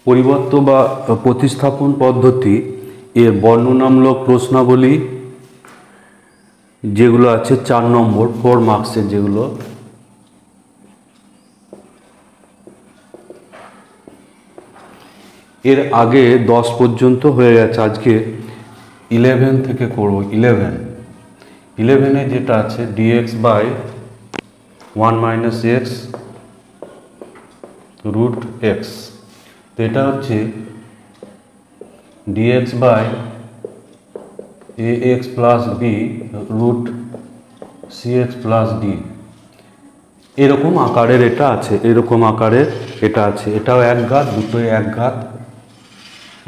পরিবর্ত বা প্রতিস্থাপন পদ্ধতি এর বর্ণনামূলক প্রশ্নাবলী যেগুলো আছে 4 নম্বর 4 মার্কসের, যেগুলো এর আগে 10 পর্যন্ত হয়ে গেছে, আজকে 11 থেকে করব। 11 যেটা আছে dx by 1 minus x root x, তো এটা হচ্ছে dx by ax plus B root cx plus D, এরকম আকারের এটা আছে, এরকম আকারের এটা আছে। এটাও এক ঘাত, দুটোই এক ঘাত,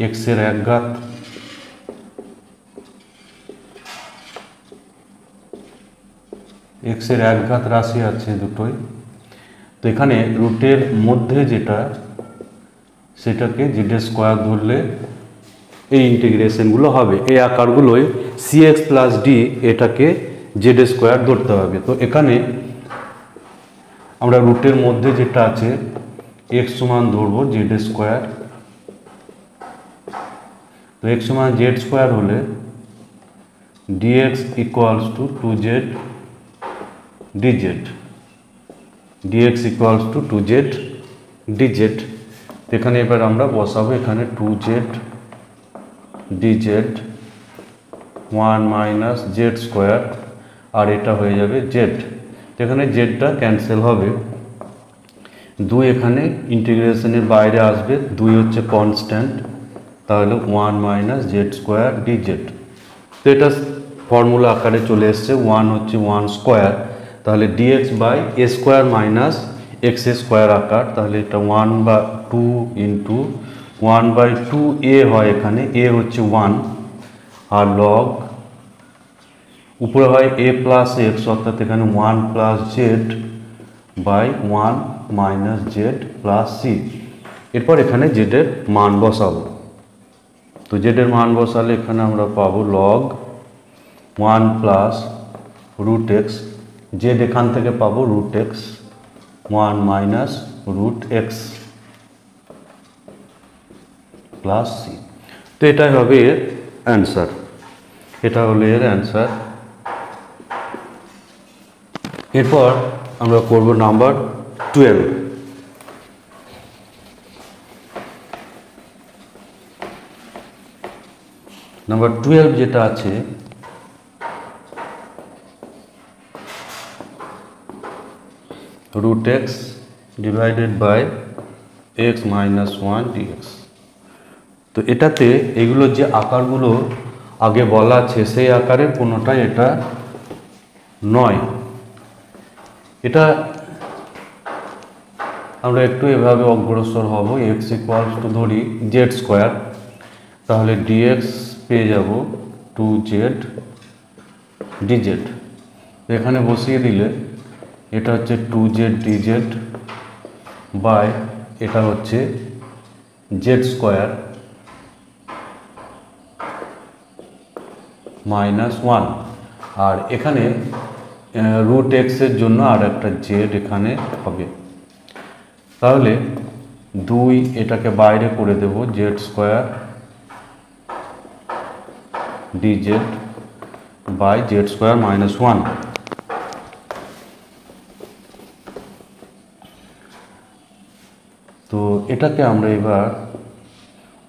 এক্স এর এক ঘাত, এক্স এর এক ঘাত রাশি আছে দুটোই। তো এখানে রুটের মধ্যে যেটা, সেটাকে জেড স্কোয়ার ধরলে এই ইন্টিগ্রেশনগুলো হবে, এই আকারগুলোই cx প্লাস ডি, এটাকে জেড স্কোয়ার ধরতে হবে। তো এখানে আমরা রুটের মধ্যে যেটা আছে এক্স সমান ধরবো জেড স্কোয়ার, তো এক্স সমান জেড স্কোয়ার হলে dx equals two 2z dz, dx equals two 2z dz। এখানে এবার আমরা বসাবো এখানে 2z dz 1 minus Z square, আর এটা হয়ে যাবে জেড। এখানে জেডটা ক্যান্সেল হবে, 2 এখানে ইন্টিগ্রেশনের বাইরে আসবে, 2 হচ্ছে কনস্ট্যান্ট, তাহলে 1 মাইনাস জেড স্কোয়ার ডিজেড। তো এটা ফর্মুলা আকারে চলে এসছে, 1 হচ্ছে 1 স্কোয়ার, তাহলে dx by A square minus x square আকার, তাহলে এটা 1/2 ইন্টু 1/2 এ হয়, এখানে এ হচ্ছে 1, আর লগ উপরে হয় এ প্লাস এক্স, অর্থাৎ এখানে 1 plus z by 1 minus z plus C. এরপর এখানে জেডের মান বসাবো, তো জেডের মান বসালে এখানে আমরা পাবো log 1 plus root x, z এখান থেকে পাবো root x, 1 minus root x plus C. তো এটাই হবে এর অ্যান্সার, এটা হলো এর অ্যান্সার। এরপর আমরা করব নাম্বার 12। নাম্বার 12 যেটা আছে root x divided by x minus 1 dx. তো এটাতে এগুলো যে আকারগুলো আগে বলা আছে সেই আকারের কোনোটাই এটা নয়। এটা আমরা একটু এভাবে অগ্রসর হব, এক্স ইকুয়ালস টু ধরি জেড স্কোয়ার, তাহলে ডিএক্স পেয়ে যাব 2z dz, এখানে বসিয়ে দিলে এটা হচ্ছে 2z dz বাই এটা হচ্ছে জেড স্কোয়ার মাইনাস 1, আর এখানে রুট এক্সের জন্য আর একটা জেড এখানে হবে, তাহলে 2 এটাকে বাইরে করে দেব, Z square dz by Z square minus 1। তো এটাকে আমরা এবার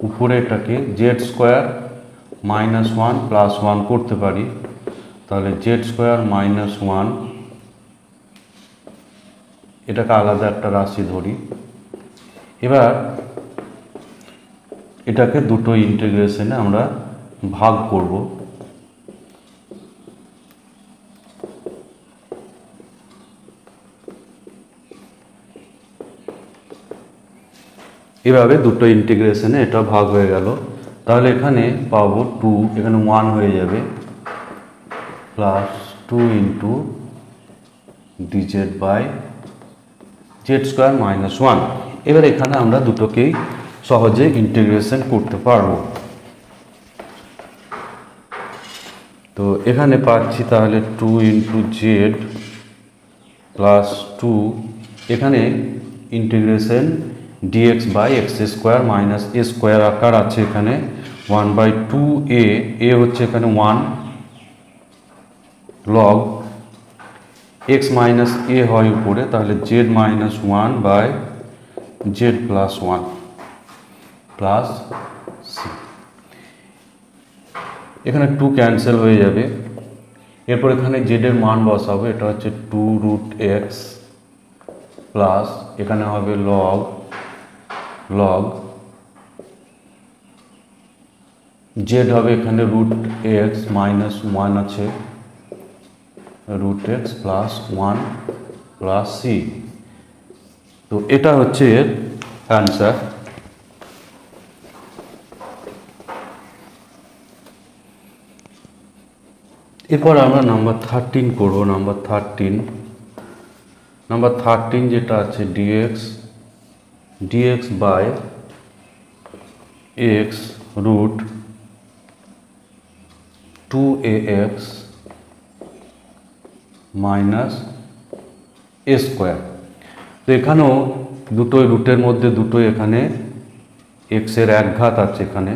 উপরে এটাকে জেড স্কোয়ার মাইনাস 1 প্লাস 1 করতে পারি, তাহলে জেড স্কোয়ার মাইনাস 1, এটাকে আলাদা একটা রাশি ধরি। এবার এটাকে দুটো ইন্টিগ্রেশনে আমরা ভাগ করব, এভাবে দুটো ইন্টিগ্রেশনে এটা ভাগ হয়ে গেল। তাহলে এখানে পাবো 2, এখানে 1 হয়ে যাবে, plus 2 into dz by Z square minus 1। এবার এখানে আমরা দুটোকেই সহজে ইন্টিগ্রেশন করতে পারবো। তো এখানে পাচ্ছি তাহলে 2 ইন্টু জেড প্লাস 2, এখানে integration dx by x square minus A square আকার আছে এখানে 1/2a, এ হচ্ছে এখানে 1 লগ x মাইনাস এ হয় উপরে, তাহলে z minus 1 by z plus 1 plus C. এখানে 2 ক্যান্সেল হয়ে যাবে। এরপর এখানে z এর মান বসাবো, এটা হচ্ছে 2√x প্লাস এখানে হবে লগ z হবে এখানে √x মাইনাস 1 আছে √x প্লাস 1 প্লাস সি। তো এটা হচ্ছে এর অ্যান্সার। এরপর আমরা নাম্বার 13 করব। নাম্বার 13 যেটা আছে dx by x root 2ax minus A square. তো এখানেও দুটোই রুটের মধ্যে দুটোই এখানে এক্স এর এক ঘাত আছে, এখানে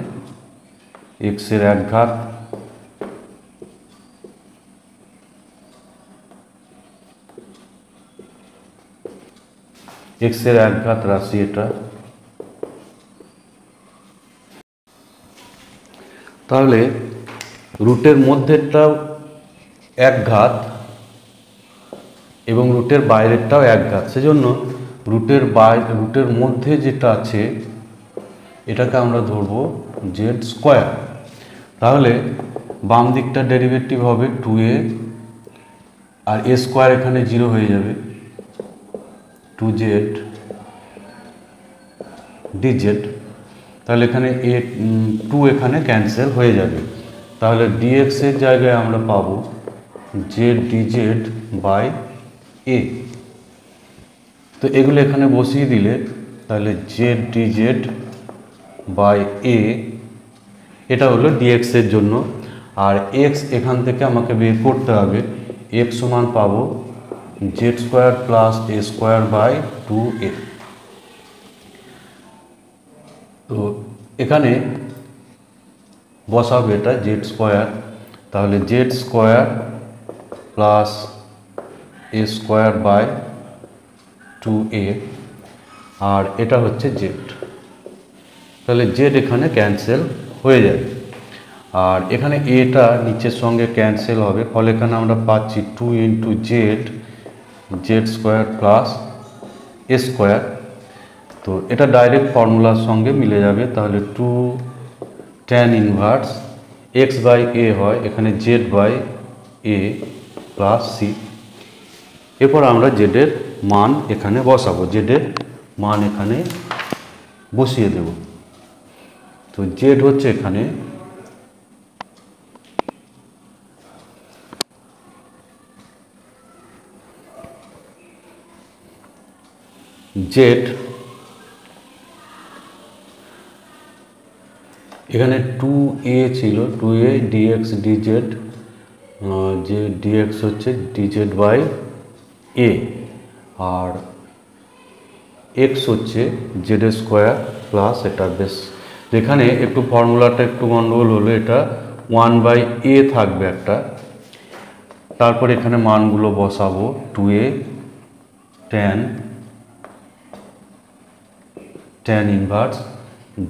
এক্স এর এক ঘাত রাশি এটা। তাহলে রুটের মধ্যেরটাও এক ঘাত এবং রুটের বাইরেরটাও এক ঘাত, সেজন্য রুটের মধ্যে যেটা আছে এটাকে আমরা ধরবো জেড স্কোয়ার। তাহলে বাম দিকটা ডেরিভেটিভ হবে 2a আর এ স্কোয়ার এখানে 0 হয়ে যাবে, 2z dz। তাহলে এখানে 2 এখানে ক্যান্সেল হয়ে যাবে, তাহলে dx এর জায়গায় আমরা পাবো z dz বাই a। তো এগুলো এখানে বসিয়ে দিলে তাহলে z dz বাই a, এটা হলো dx এর জন্য। আর x এখান থেকে আমাকে বের করতে হবে, x সমান পাবো z square plus a square by 2a। তো এখানে বসাবে এটা z স্কোয়ার, তাহলে z square plus a square by 2a, আর এটা হচ্ছে z। তাহলে z এখানে ক্যান্সেল হয়ে যাবে, আর এখানে এটা নিচের সঙ্গে ক্যান্সেল হবে, ফলে এখানে আমরা পাচ্ছি 2 into z square plus a square. তো এটা ডাইরেক্ট ফর্মুলার সঙ্গে মিলে যাবে, তাহলে 2 tan inverse x by a হয় এখানে z by a plus C. এরপর আমরা z এর মান এখানে বসাবো, z এর মান এখানে বসিয়ে দেব। তো z হচ্ছে এখানে z, এখানে 2a ছিল, 2a dx dz, যে dx হচ্ছে dz বাই a, আর x হচ্ছে z স্কোয়ার প্লাস এটা বেস। এখানে একটু ফর্মুলাটা একটু গন্ডগোল হলো, এটা 1/a থাকবে একটা, তারপর এখানে মানগুলো বসাবো 2a tan ইনভার্স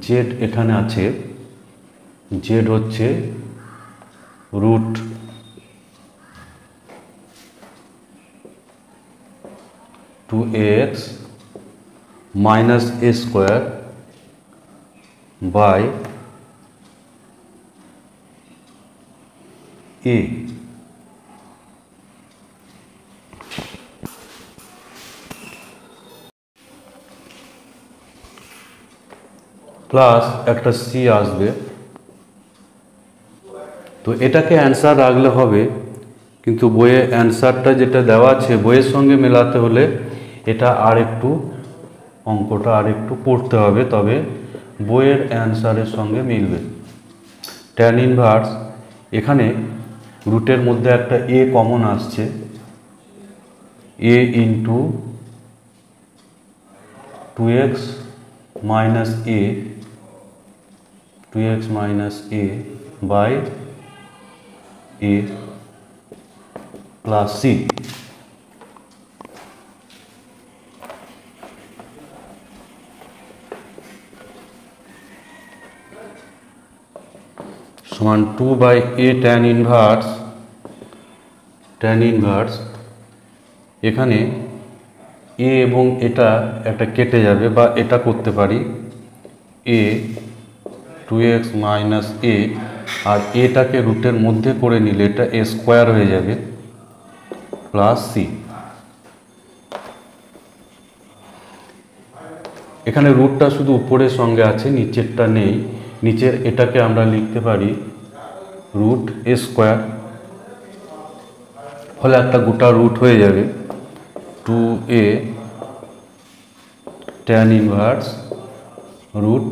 z এখানে আছে, z হচ্ছে root 2ax minus a square by a। Plus একটা সি আসবে। তো এটাকে অ্যান্সার রাখলে হবে, কিন্তু বইয়ে অ্যান্সারটা যেটা দেওয়া আছে বইয়ের সঙ্গে মেলাতে হলে এটা আর একটু অঙ্কটা আর একটু পড়তে হবে, তবে বইয়ের অ্যান্সারের সঙ্গে মিলবে। ট্যান ইনভার্স এখানে রুটের মধ্যে একটা এ কমন আসছে, A into 2x minus A 2x minus A by A plus C সমান 2 বাই এ ট্যান ইনভার্স এখানে এ এবং এটা একটা কেটে যাবে বা এটা করতে পারি এ 2x মাইনাস এ আর এটাকে রুটের মধ্যে করে নিলে এটা এ স্কোয়ার হয়ে যাবে প্লাস সি। এখানে রুটটা শুধু উপরের সঙ্গে আছে, নিচেরটা নেই। নিচের এটাকে আমরা লিখতে পারি রুট এ স্কোয়ার, ফলে একটা গোটা রুট হয়ে যাবে 2a tan inverse root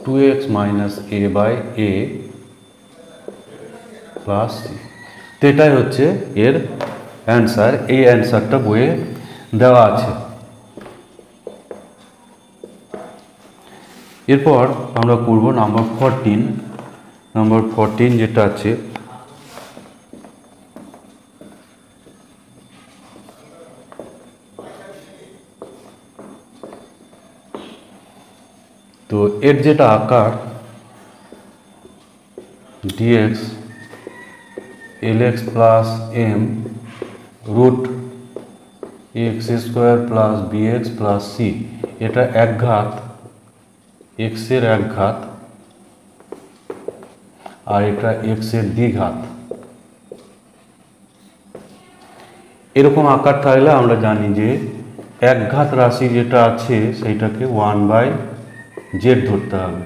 2x minus A by A plus C. তো এটাই হচ্ছে এর অ্যান্সার। এই অ্যান্সারটা বইয়ে দেওয়া আছে। এরপর আমরা করব নাম্বার 14 যেটা আছে তো এর যেটা আকার dx lx plus m root x square plus bx plus c, এটা এক ঘাত x এর এক ঘাত আর এটা x এর দ্বিঘাত। এরকম আকার থাকলে আমরা জানি যে এক ঘাত রাশি যেটা আছে সেইটাকে 1/z ধরতে হবে।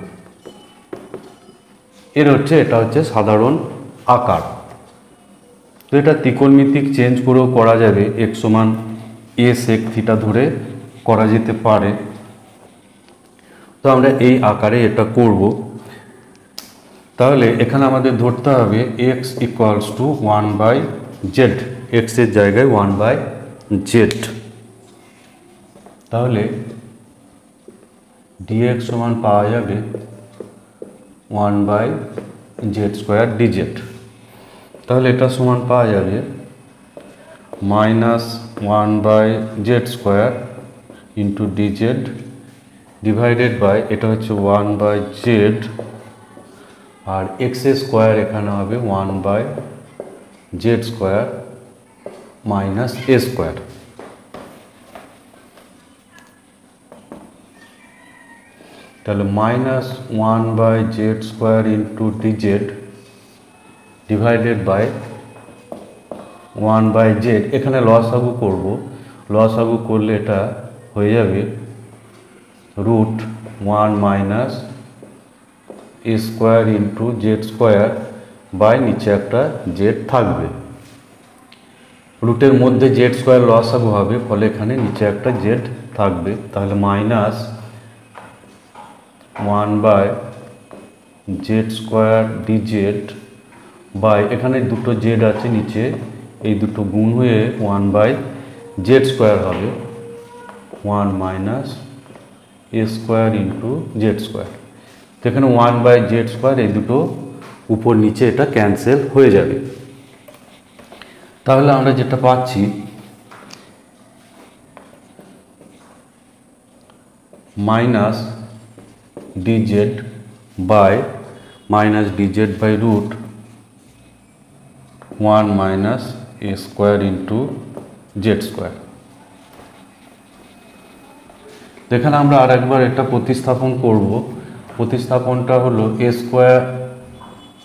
এটা হচ্ছে সাধারণ আকার। তো এটা ত্রিকোণমিতিক চেঞ্জ করেও করা যাবে, x সমান a sec থিটা ধরে করা যেতে পারে। তো আমরা এই আকারে এটা করব। তাহলে এখানে আমাদের ধরতে হবে x equals two 1/z, x এর জায়গায় 1/z। তাহলে dx সমান পাওয়া যাবে 1/z স্কোয়ার dz। তাহলে এটা সমান পাওয়া যাবে minus 1/z square into dz divided by এটা হচ্ছে 1/z আর x স্কোয়ার এখানে হবে 1/z square minus a square. তাহলে minus 1/z square into dz divided by 1/z, এখানে লসাগু করব। লসাগু করলে এটা হয়ে যাবে root 1 minus A square into Z square by নিচে একটা জেড থাকবে। রুটের মধ্যে জেড স্কোয়ার লসাগু হবে, ফলে এখানে নিচে একটা জেড থাকবে। তাহলে minus 1/z square DZ by এখানে দুটো জেড আছে নিচে, এই দুটো গুণ হয়ে 1/z স্কোয়ার হবে 1 মাইনাস এ স্কোয়ার ইন্টু জেড স্কোয়ার। তো এখানে 1/z স্কোয়ার এই দুটো উপর নিচে এটা ক্যান্সেল হয়ে যাবে। তাহলে আমরা যেটা পাচ্ছি minus dz by minus dz by root 1 minus A square into Z square. এখানে আমরা আর একবার এটা প্রতিস্থাপন করব। প্রতিস্থাপনটা হলো এ স্কোয়ার,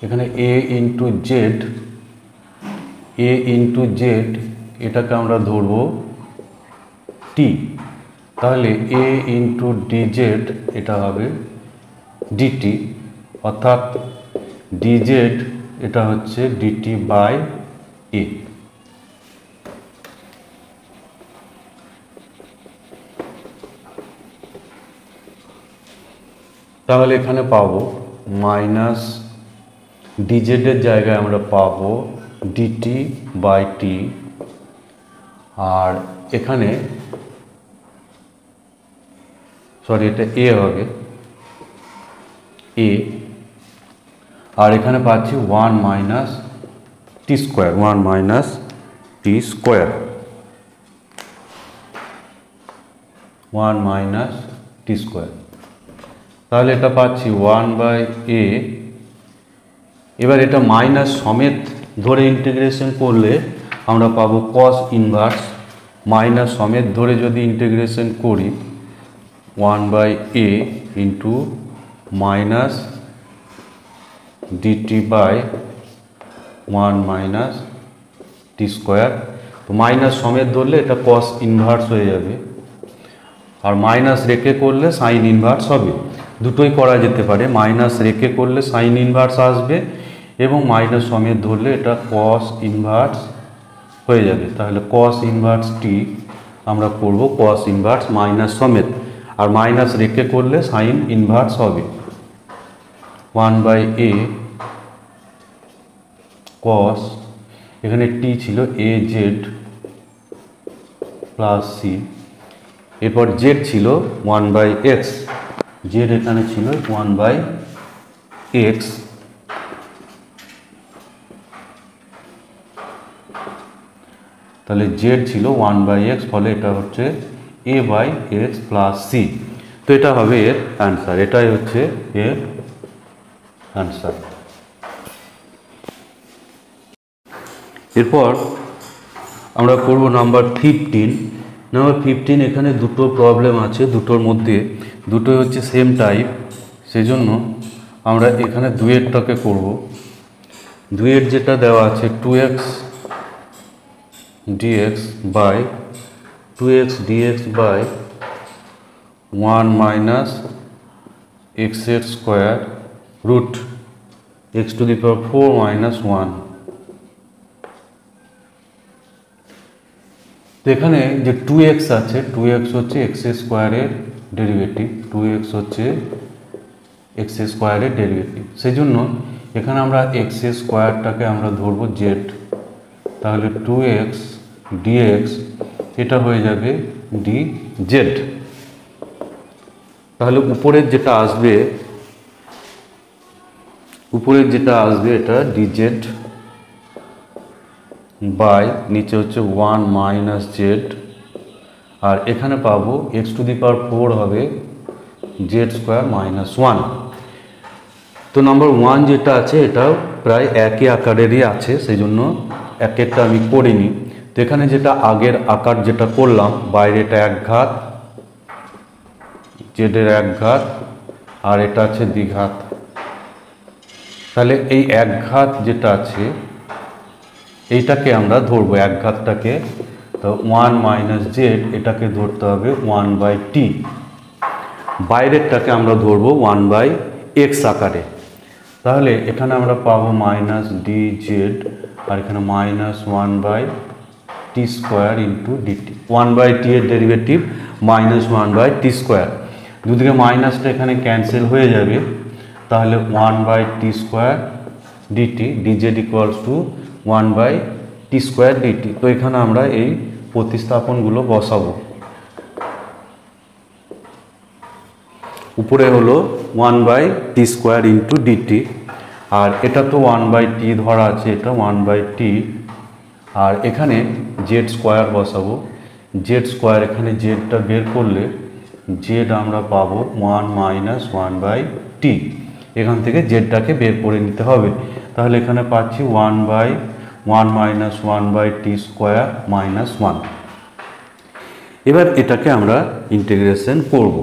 এখানে এ ইন্টু জেড এটাকে আমরা ধরব টি। তাহলে এ ইন্টু ডিজেড এটা হবে ডিটি, অর্থাৎ ডিজেড এটা হচ্ছে ডিটি বাই এ। তাহলে এখানে পাবো মাইনাস ডিজেড এর জায়গায় আমরা পাবো ডিটি বাই টি, আর এখানে সরি এটা এ হবে এ, আর এখানে পাচ্ছি 1 মাইনাস টি স্কোয়ার, 1 মাইনাস টি স্কোয়ার, 1 মাইনাস টি স্কোয়ার। তাহলে এটা পাচ্ছি 1 বাই এ। এবার এটা মাইনাস সমেত ধরে ইন্টিগ্রেশন করলে আমরা পাবো কস ইনভার্স, মাইনাস সমেত ধরে যদি ইন্টিগ্রেশন করি 1 by a into minus dt by 1 minus T square. তো মাইনাস সমেত ধরলে এটা কস ইনভার্স হয়ে যাবে, আর মাইনাস রেখে করলে সাইন ইনভার্স হবে। দুটোই করা যেতে পারে, মাইনাস রেখে করলে সাইন ইনভার্স আসবে এবং মাইনাস সমেত ধরলে এটা কস ইনভার্স হয়ে যাবে। তাহলে কস ইনভার্স টি আমরা করব কস ইনভার্স মাইনাস সমেত, আর মাইনাস রেখে করলে সাইন ইনভার্স হবে। 1 বাই এ কস, এখানে টি ছিল এ জেড প্লাস সি, এরপর জেড ছিল 1 বাই এক্স, জেড এখানে ছিল 1 বাই এক্স, তাহলে জেড ছিল 1 বাই এক্স, ফলে এটা হচ্ছে এ বাই এক্স প্লাস সি। তো এটা হবে এর অ্যান্সার, এটাই হচ্ছে এর অ্যান্সার। এরপর আমরা করব নাম্বার 15। নাম্বার 15 এখানে দুটো প্রবলেম আছে, দুটোর মধ্যে দুটোই হচ্ছে সেম টাইপ, সেজন্য আমরা এখানে দুয়েরটাকে করব। দুয়ের যেটা দেওয়া আছে 2x dx by 2x dx by 1 minus x এর square root x to the power 4 minus 1। তো এখানে যে 2x আছে, 2x হচ্ছে x স্কোয়ারের ডেরিভেটিভ, 2x হচ্ছে x স্কোয়ারের ডেরিভেটিভ, সেই জন্য এখানে আমরা x স্কোয়ারটাকে আমরা ধরবো z, তাহলে 2x dx এটা হয়ে যাবে dz। তাহলে উপরের যেটা আসবে এটা dz বাই নিচে হচ্ছে 1 মাইনাস জেড, আর এখানে পাবো x টু দি পাওয়ার 4 হবে জেড স্কোয়ার মাইনাস 1। তো নাম্বার 1 যেটা আছে এটাও প্রায় একই আকারেরই আছে, সেই জন্য একেরটা আমি করিনি। তো এখানে যেটা আগের আকার যেটা করলাম, বাইরেটা এক ঘাত, জেডের এক ঘাত, আর এটা আছে দ্বিঘাত। তাহলে এই এক ঘাত যেটা আছে এইটাকে আমরা ধরবো, এক ঘাতটাকে, তো 1 মাইনাস জেড এটাকে ধরতে হবে 1 বাই টি, বাইরেরটাকে আমরা ধরবো 1 বাই এক্স আকারে। তাহলে এখানে আমরা পাবো মাইনাস ডি জেড, আর এখানে minus 1 by T square into DT, 1 by T এর derivative minus 1 by T square, দুদিকে মাইনাসটা এখানে ক্যান্সেল হয়ে যাবে, তাহলে 1 by T square DT, DZ equals to 1 by T square DT. তো এখানে আমরা এই প্রতিস্থাপনগুলো বসাবো। উপরে হলো 1 by T square into DT, আর এটা তো 1 বাই টি ধরা আছে, এটা 1 বাই টি, আর এখানে জেড স্কোয়ার বসাবো। জেড স্কোয়ার, এখানে জেডটা বের করলে জেড আমরা পাবো 1 মাইনাস 1 বাই টি, এখান থেকে জেডটাকে বের করে নিতে হবে। তাহলে এখানে পাচ্ছি 1 by 1 minus 1 by T square minus 1। এবার এটাকে আমরা ইন্টিগ্রেশন করব।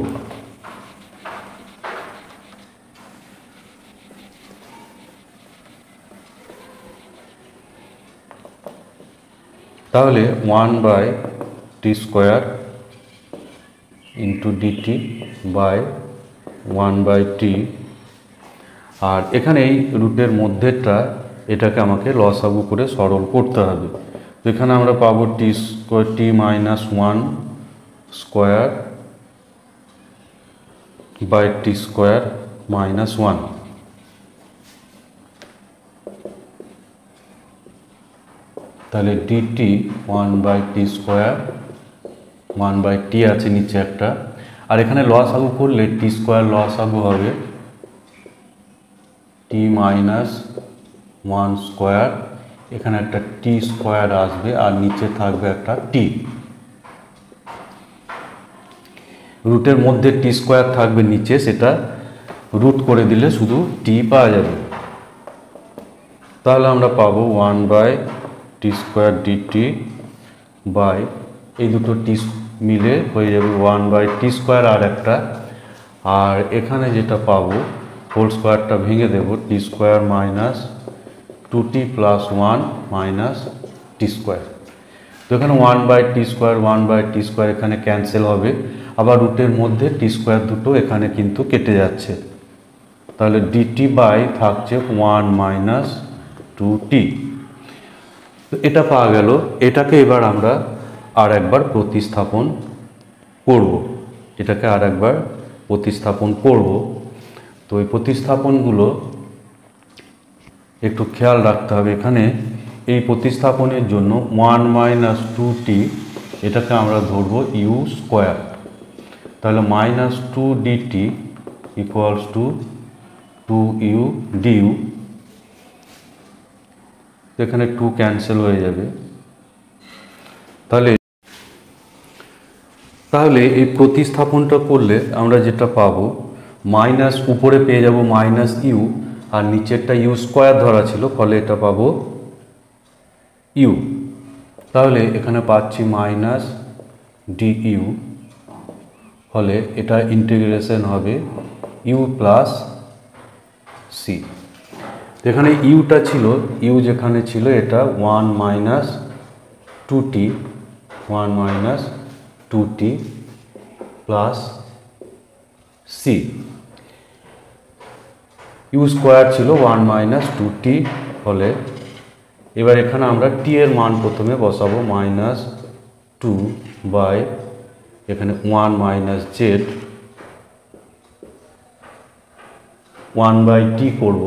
তাহলে 1 by T square into DT by 1 by T, আর এখানে এই রুটের মধ্যেটা এটাকে আমাকে লসাগু করে সরল করতে হবে। তো এখানে আমরা পাবো টি square, T minus 1 square by T square minus 1। তাহলে DT 1 by T square, 1 by T আছে নিচে একটা, আর এখানে লসাগু করলে টি স্কোয়ার লসাগু হবে টি মাইনাস 1 স্কোয়ার, এখানে একটা টি স্কোয়ার আসবে আর নিচে থাকবে একটা টি, রুটের মধ্যে টি স্কোয়ার থাকবে নিচে, সেটা রুট করে দিলে শুধু টি পাওয়া যাবে। তাহলে আমরা পাবো 1/t স্কোয়ার ডিটি বাই এই দুটো টি মিলে হয়ে যাবে 1/t স্কোয়ার আর একটা, আর এখানে যেটা পাবো হোল স্কোয়ারটা ভেঙে দেবো T square minus 2t plus 1 minus টি স্কোয়ার। তো এখানে 1/t স্কোয়ার 1/t স্কোয়ার এখানে ক্যান্সেল হবে, আবার রুটের মধ্যে টি স্কোয়ার দুটো এখানে কিন্তু কেটে যাচ্ছে, তাহলে ডিটি বাই থাকছে 1 মাইনাস 2t। তো এটা পাওয়া গেল, এটাকে এবার আমরা আর একবার প্রতিস্থাপন করব, এটাকে আর একবার প্রতিস্থাপন করব। তো এই প্রতিস্থাপনগুলো একটু খেয়াল রাখতে হবে। এখানে এই প্রতিস্থাপনের জন্য 1 মাইনাস 2t এটাকে আমরা ধরব ইউ স্কোয়ার, তাহলে minus 2 dt equals to 2u du, এখানে 2 ক্যান্সেল হয়ে যাবে। তাহলে এই প্রতিস্থাপনটা করলে আমরা যেটা পাবো মাইনাস উপরে পেয়ে যাব মাইনাস ইউ, আর নিচেরটা ইউ স্কোয়ার ধরা ছিল, ফলে এটা পাবো ইউ। তাহলে এখানে পাচ্ছি মাইনাস ডি ইউ, ফলে এটা ইন্টিগ্রেশন হবে ইউ প্লাস সি। এখানে ইউটা ছিল, ইউ যেখানে ছিল এটা 1 minus 2t 1 minus 2t plus c, u square ছিল 1 মাইনাস 2t, ফলে এবার এখানে আমরা টি এর মান প্রথমে বসাবো মাইনাস 2 বাই এখানে 1 মাইনাস জেড 1/t করব।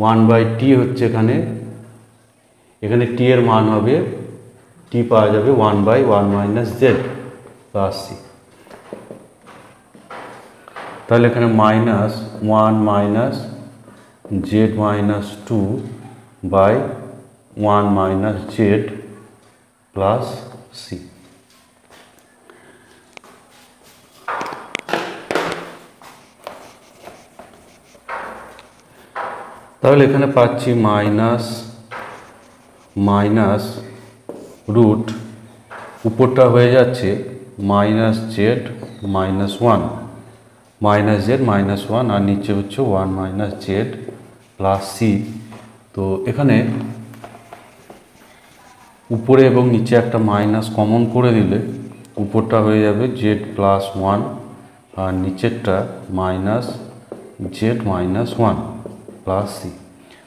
1/t হচ্ছে এখানে টি এর মান হবে, টি পাওয়া যাবে 1/1 মাইনাস জেড প্লাস সি। তাহলে এখানে minus 1 minus Z minus 2 by 1 minus z plus c. তাহলে এখানে পাচ্ছি মাইনাস মাইনাস রুট, উপরটা হয়ে যাচ্ছে minus Z minus 1 minus Z minus 1, আর নিচে হচ্ছে 1 মাইনাস জেড প্লাস সি। তো এখানে উপরে এবং নিচে একটা মাইনাস কমন করে দিলে উপরটা হয়ে যাবে জেড প্লাস 1 আর নিচেরটা minus Z minus 1 plus C.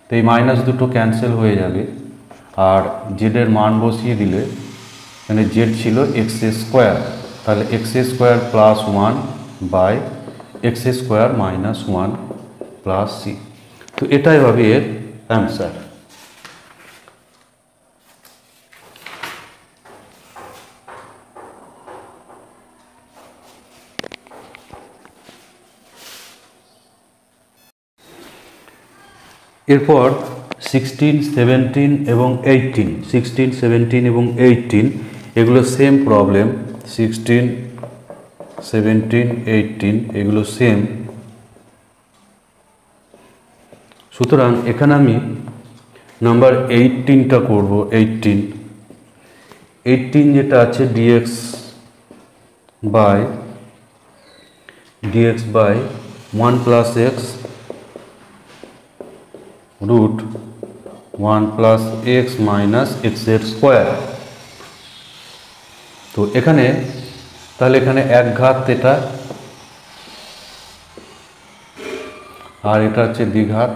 তো এই মাইনাস দুটো ক্যান্সেল হয়ে যাবে, আর জেডের মান বসিয়ে দিলে এখানে জেড ছিল এক্স স্কোয়ার, তাহলে x square plus 1 by x square minus 1 plus C. তো এটাই হবে এর অ্যান্সার। এরপর 16, 17 এবং 18, 16, 17 এবং 18 এগুলো সেম প্রবলেম, 16, 17, 18 এগুলো সেম। সুতরাং এখানে আমি নাম্বার 18টা করব। 18 যেটা আছে dx by 1 plus x root 1 plus x minus এক্সের স্কোয়ার। তো এখানে তাহলে এখানে এক ঘাত এটা, আর এটা হচ্ছে দ্বিঘাত,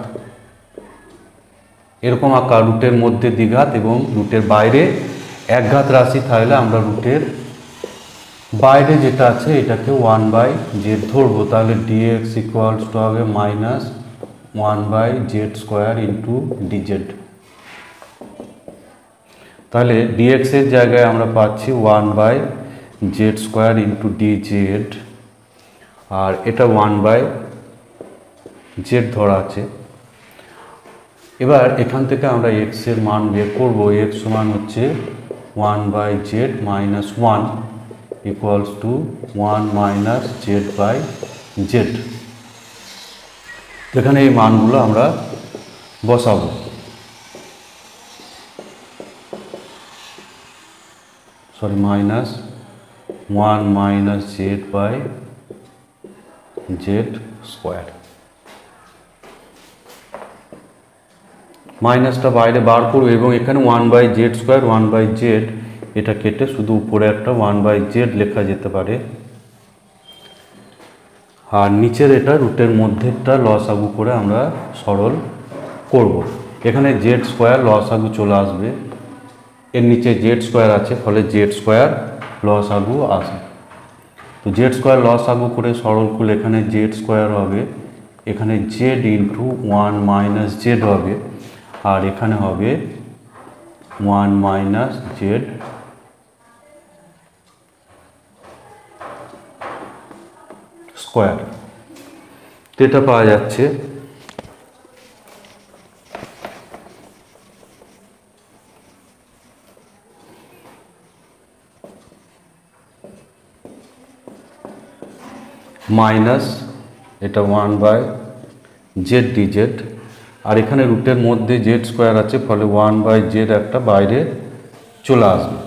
এরকম আকার রুটের মধ্যে দ্বিঘাত এবং রুটের বাইরে এক ঘাত রাশি থাকলে আমরা রুটের বাইরে যেটা আছে এটাকে 1/z ধরবো। তাহলে ডিএক্স ইকুয়ালস টু হবে minus 1/z square into DZ. তাহলে ডিএক্স এর জায়গায় আমরা পাচ্ছি 1/z স্কোয়ার ইন্টু ডিজেড আর এটা 1/z ধরা আছে। এবার এখান থেকে আমরা x এর মান বের করব। x সমান হচ্ছে 1/z minus 1 equals to 1 minus z/z। এখানে এই মানগুলো আমরা বসাবো। Minus 1 minus z/z square. মাইনাসটা বাইরে বার করবো এবং এখানে 1/z স্কোয়ার 1/z এটা কেটে শুধু উপরে একটা 1/z লেখা যেতে পারে। আর নিচের এটা রুটের মধ্যেটা লসাগু করে আমরা সরল করব। এখানে z স্কোয়ার লসাগু চলে আসবে, এর নিচে z স্কোয়ার আছে, ফলে z স্কোয়ার লসাগু আসবে। তো z স্কোয়ার লসাগু করে সরল করলে এখানে z স্কোয়ার হবে, এখানে z ইন্টু 1 মাইনাস z হবে, আর এখানে হবে 1 মাইনাস z স্কোয়ার। এটা পাওয়া যাচ্ছে। মাইনাস এটা 1/z dz, আর এখানে রুটের মধ্যে z স্কোয়ার আছে, ফলে 1/z একটা বাইরে চলে আসবে।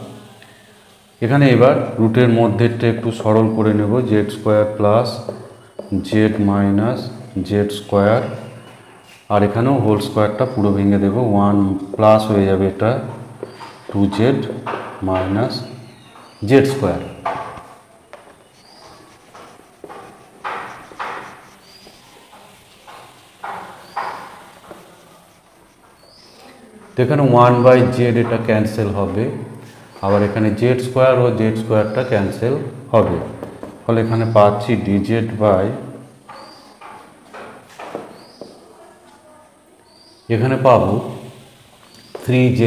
এখানে এবার রুটের মধ্যেটা একটু সরল করে নেব, z square plus z minus z square, আর এখানেও হোল স্কোয়ারটা পুরো ভেঙে দেব, 1 প্লাস হয়ে যাবে এটা 2z মাইনাস z স্কোয়ার। তো এখানে 1/z এটা ক্যান্সেল হবে, আবার এখানে z স্কোয়ার ও z স্কোয়ারটা ক্যান্সেল হবে, ফলে এখানে পাচ্ছি dz বাই, এখানে পাবো 3z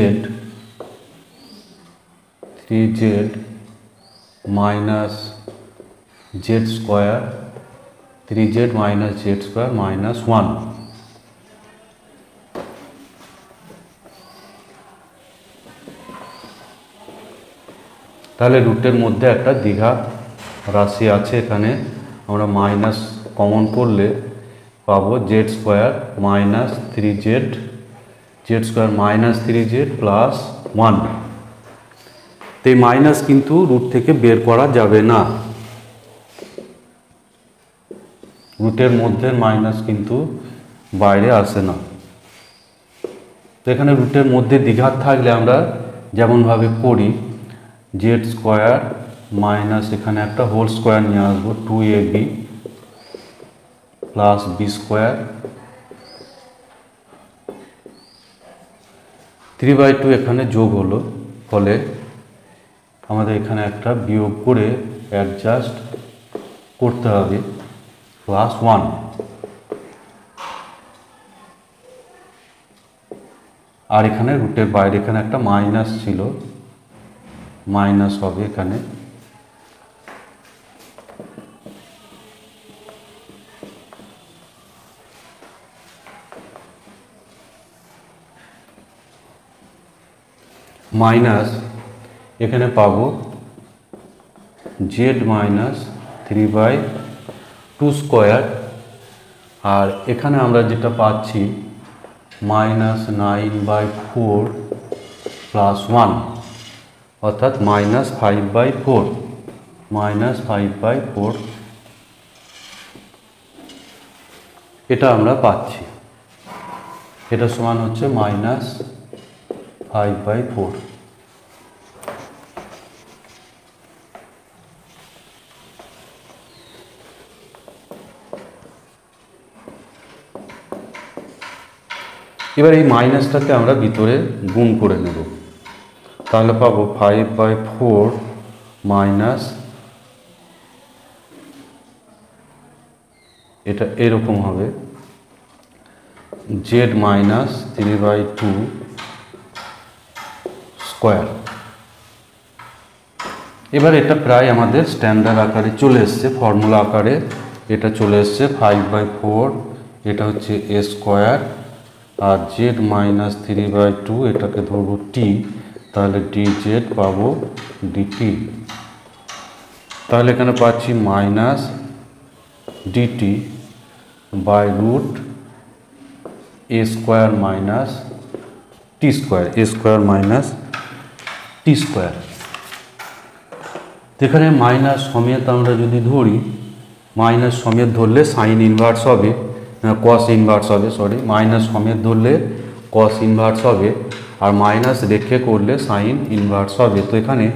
minus z square, 3z minus z square minus 1। তাহলে রুটের মধ্যে একটা দ্বিঘাত রাশি আছে, এখানে আমরা মাইনাস কমন করলে পাবো z square minus 3z, z square minus 3z plus 1। তো এই মাইনাস কিন্তু রুট থেকে বের করা যাবে না, রুটের মধ্যে মাইনাস কিন্তু বাইরে আসে না। তো এখানে রুটের মধ্যে দ্বিঘাত থাকলে আমরা যেমনভাবে করি, z স্কোয়ার মাইনাস এখানে একটা হোল স্কোয়ার নিয়ে আসবো 2ab প্লাস b স্কোয়ার, 3/2 এখানে যোগ হলো, ফলে আমাদের এখানে একটা বিয়োগ করে অ্যাডজাস্ট করতে হবে, প্লাস 1। আর এখানে রুটের বাইরে এখানে একটা মাইনাস ছিল, মাইনাস হবে এখানে, মাইনাস এখানে পাবো z মাইনাস 3/2 স্কোয়ার, আর এখানে আমরা যেটা পাচ্ছি মাইনাস 9/4 প্লাস 1, অর্থাৎ মাইনাস 5/4, মাইনাস 5/4 এটা আমরা পাচ্ছি। এটা সমান হচ্ছে মাইনাস 5/4। এবার এই মাইনাসটাকে আমরা ভিতরে গুণ করে নেব, তাহলে পাবো 5/4 মাইনাস, এটা এরকম হবে z মাইনাস 3/2 স্কোয়ার। এবার এটা প্রায় আমাদের স্ট্যান্ডার্ড আকারে চলে এসছে, ফর্মুলা আকারে এটা চলে এসছে 5/4, এটা হচ্ছে a স্কোয়ার, আর জেড মাইনাস 3/2 এটাকে ধরবো টি, তাহলে dz পাবো dt। তাহলে এখানে পাচ্ছি minus dt by root a square minus T square, a square minus T square. এখানে মাইনাস সমেত আমরা যদি ধরি, মাইনাস সমেত ধরলে সাইন ইনভার্স হবে, কস ইনভার্স হবে, সরি, মাইনাস সমেত ধরলে কস ইনভার্স হবে, আর মাইনাস রেখে করলে সাইন ইনভার্স হবে। তো এখানে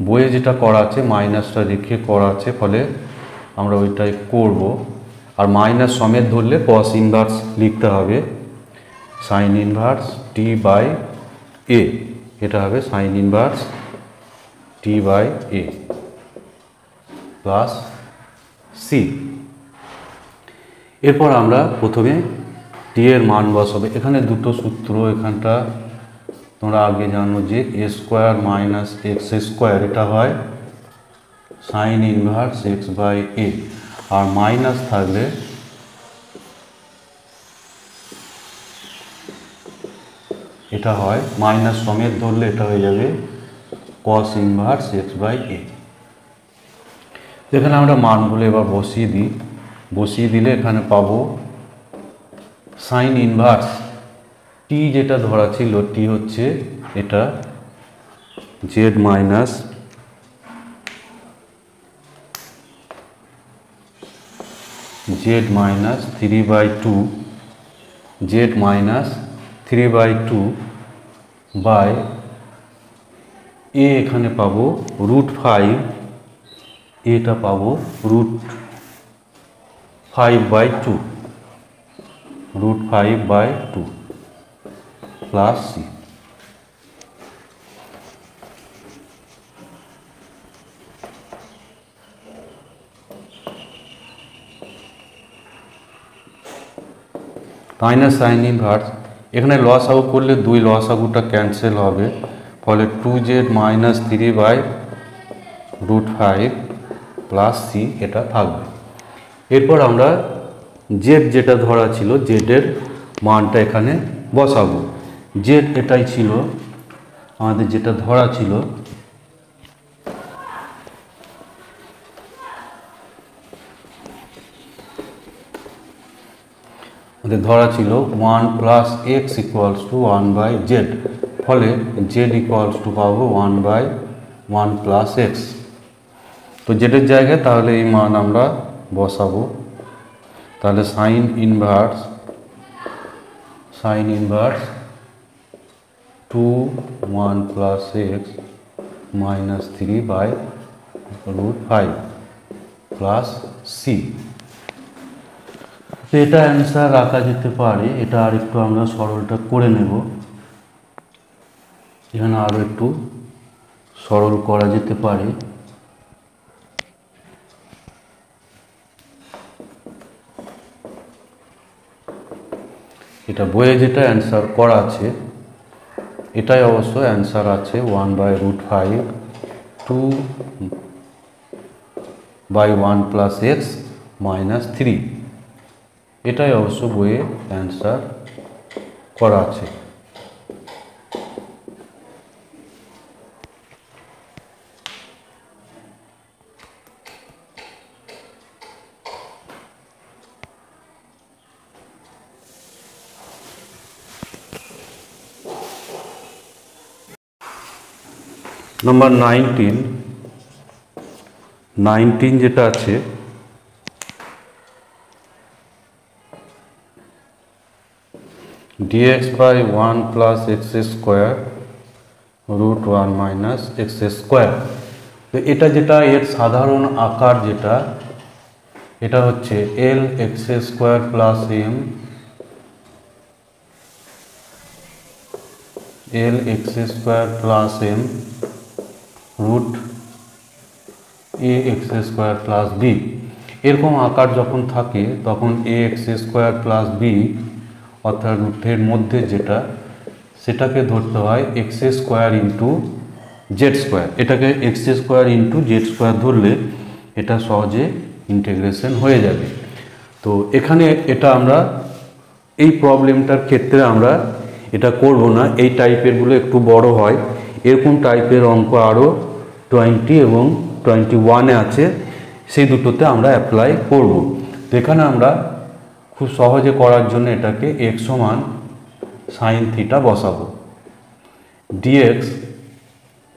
বইয়ে যেটা করা আছে মাইনাসটা রেখে করা আছে, ফলে আমরা ওইটাই করব। আর মাইনাস সমেত ধরলে কস ইনভার্স লিখতে হবে, sine inverse t by a, এটা হবে sine inverse t by A plus C. এরপর আমরা প্রথমে টি এর মান বসাবো। এখানে দুটো সূত্র, এখানটা তোমরা আগে জানো যে a square minus x square, এটা হয় sine inverse x by a, আর মাইনাস থাকলে এটা হয় মাইনাস সমেত ধরলে এটা হয়ে যাবে কস ইনভার্স এক্স বাই এ। এখানে আমরা মানগুলো এবার বসিয়ে দিই, বসিয়ে দিলে এখানে পাবো সাইন ইনভার্স টি যেটা ধরা ছিল, টি হচ্ছে এটা Z minus Z minus 3/2, Z minus 3/2 by এ, এখানে পাবো √5, এটা পাবো √5/2, √5/2 plus C. Minus sine inverse, এখানে লস আউট করলে 2 লস আউটটা ক্যান্সেল হবে, ফলে 2z মাইনাস 3/√5 প্লাস সি এটা থাকবে। এরপর আমরা জেড যেটা ধরা ছিল, জেডের মানটা এখানে বসাবো। জেড এটাই ছিল আমাদের যেটা ধরা ছিল, আমাদের ধরা ছিল 1 plus x equals to 1/z, ফলে জেড ইকুয়ালস টু পাবো 1/1 প্লাস এক্স। তো জেডের জায়গায় তাহলে এই মান আমরা বসাবো, তাহলে sine inverse 2 1 plus x minus 3/√5 plus C. তো এটা অ্যান্সার রাখা যেতে পারে। এটা আর একটু আমরা সরলটা করে নেব, এখানে আরও একটু সরল করা যেতে পারে। এটা বইয়ে যেটা অ্যান্সার করা আছে এটাই অবশ্য অ্যান্সার আছে, 1/√5 2/1 প্লাস এক্স মাইনাস 3, এটাই অবশ্য বইয়ে অ্যান্সার করা আছে। নাম্বার 19 যেটা আছে, dx by 1 plus x square √1 minus x square. তো এটা যেটা এর সাধারণ আকার, যেটা এটা হচ্ছে L X square plus M, L X square plus M root A X square plus B. এরকম আকার যখন থাকে তখন A X square plus B অর্থাৎ রুটের মধ্যে যেটা, সেটাকে ধরতে হয় X square into Z square. এটাকে X square into Z square ধরলে এটা সহজে ইন্টিগ্রেশন হয়ে যাবে। তো এখানে এটা আমরা এই প্রবলেমটার ক্ষেত্রে আমরা এটা করব না, এই টাইপেরগুলো একটু বড় হয়। এরকম টাইপের অঙ্ক আরও 20 এবং 21-এ আছে, সেই দুটোতে আমরা অ্যাপ্লাই করব। তো এখানে আমরা খুব সহজে করার জন্য এটাকে x সমান সাইন থিটা বসাবো, dx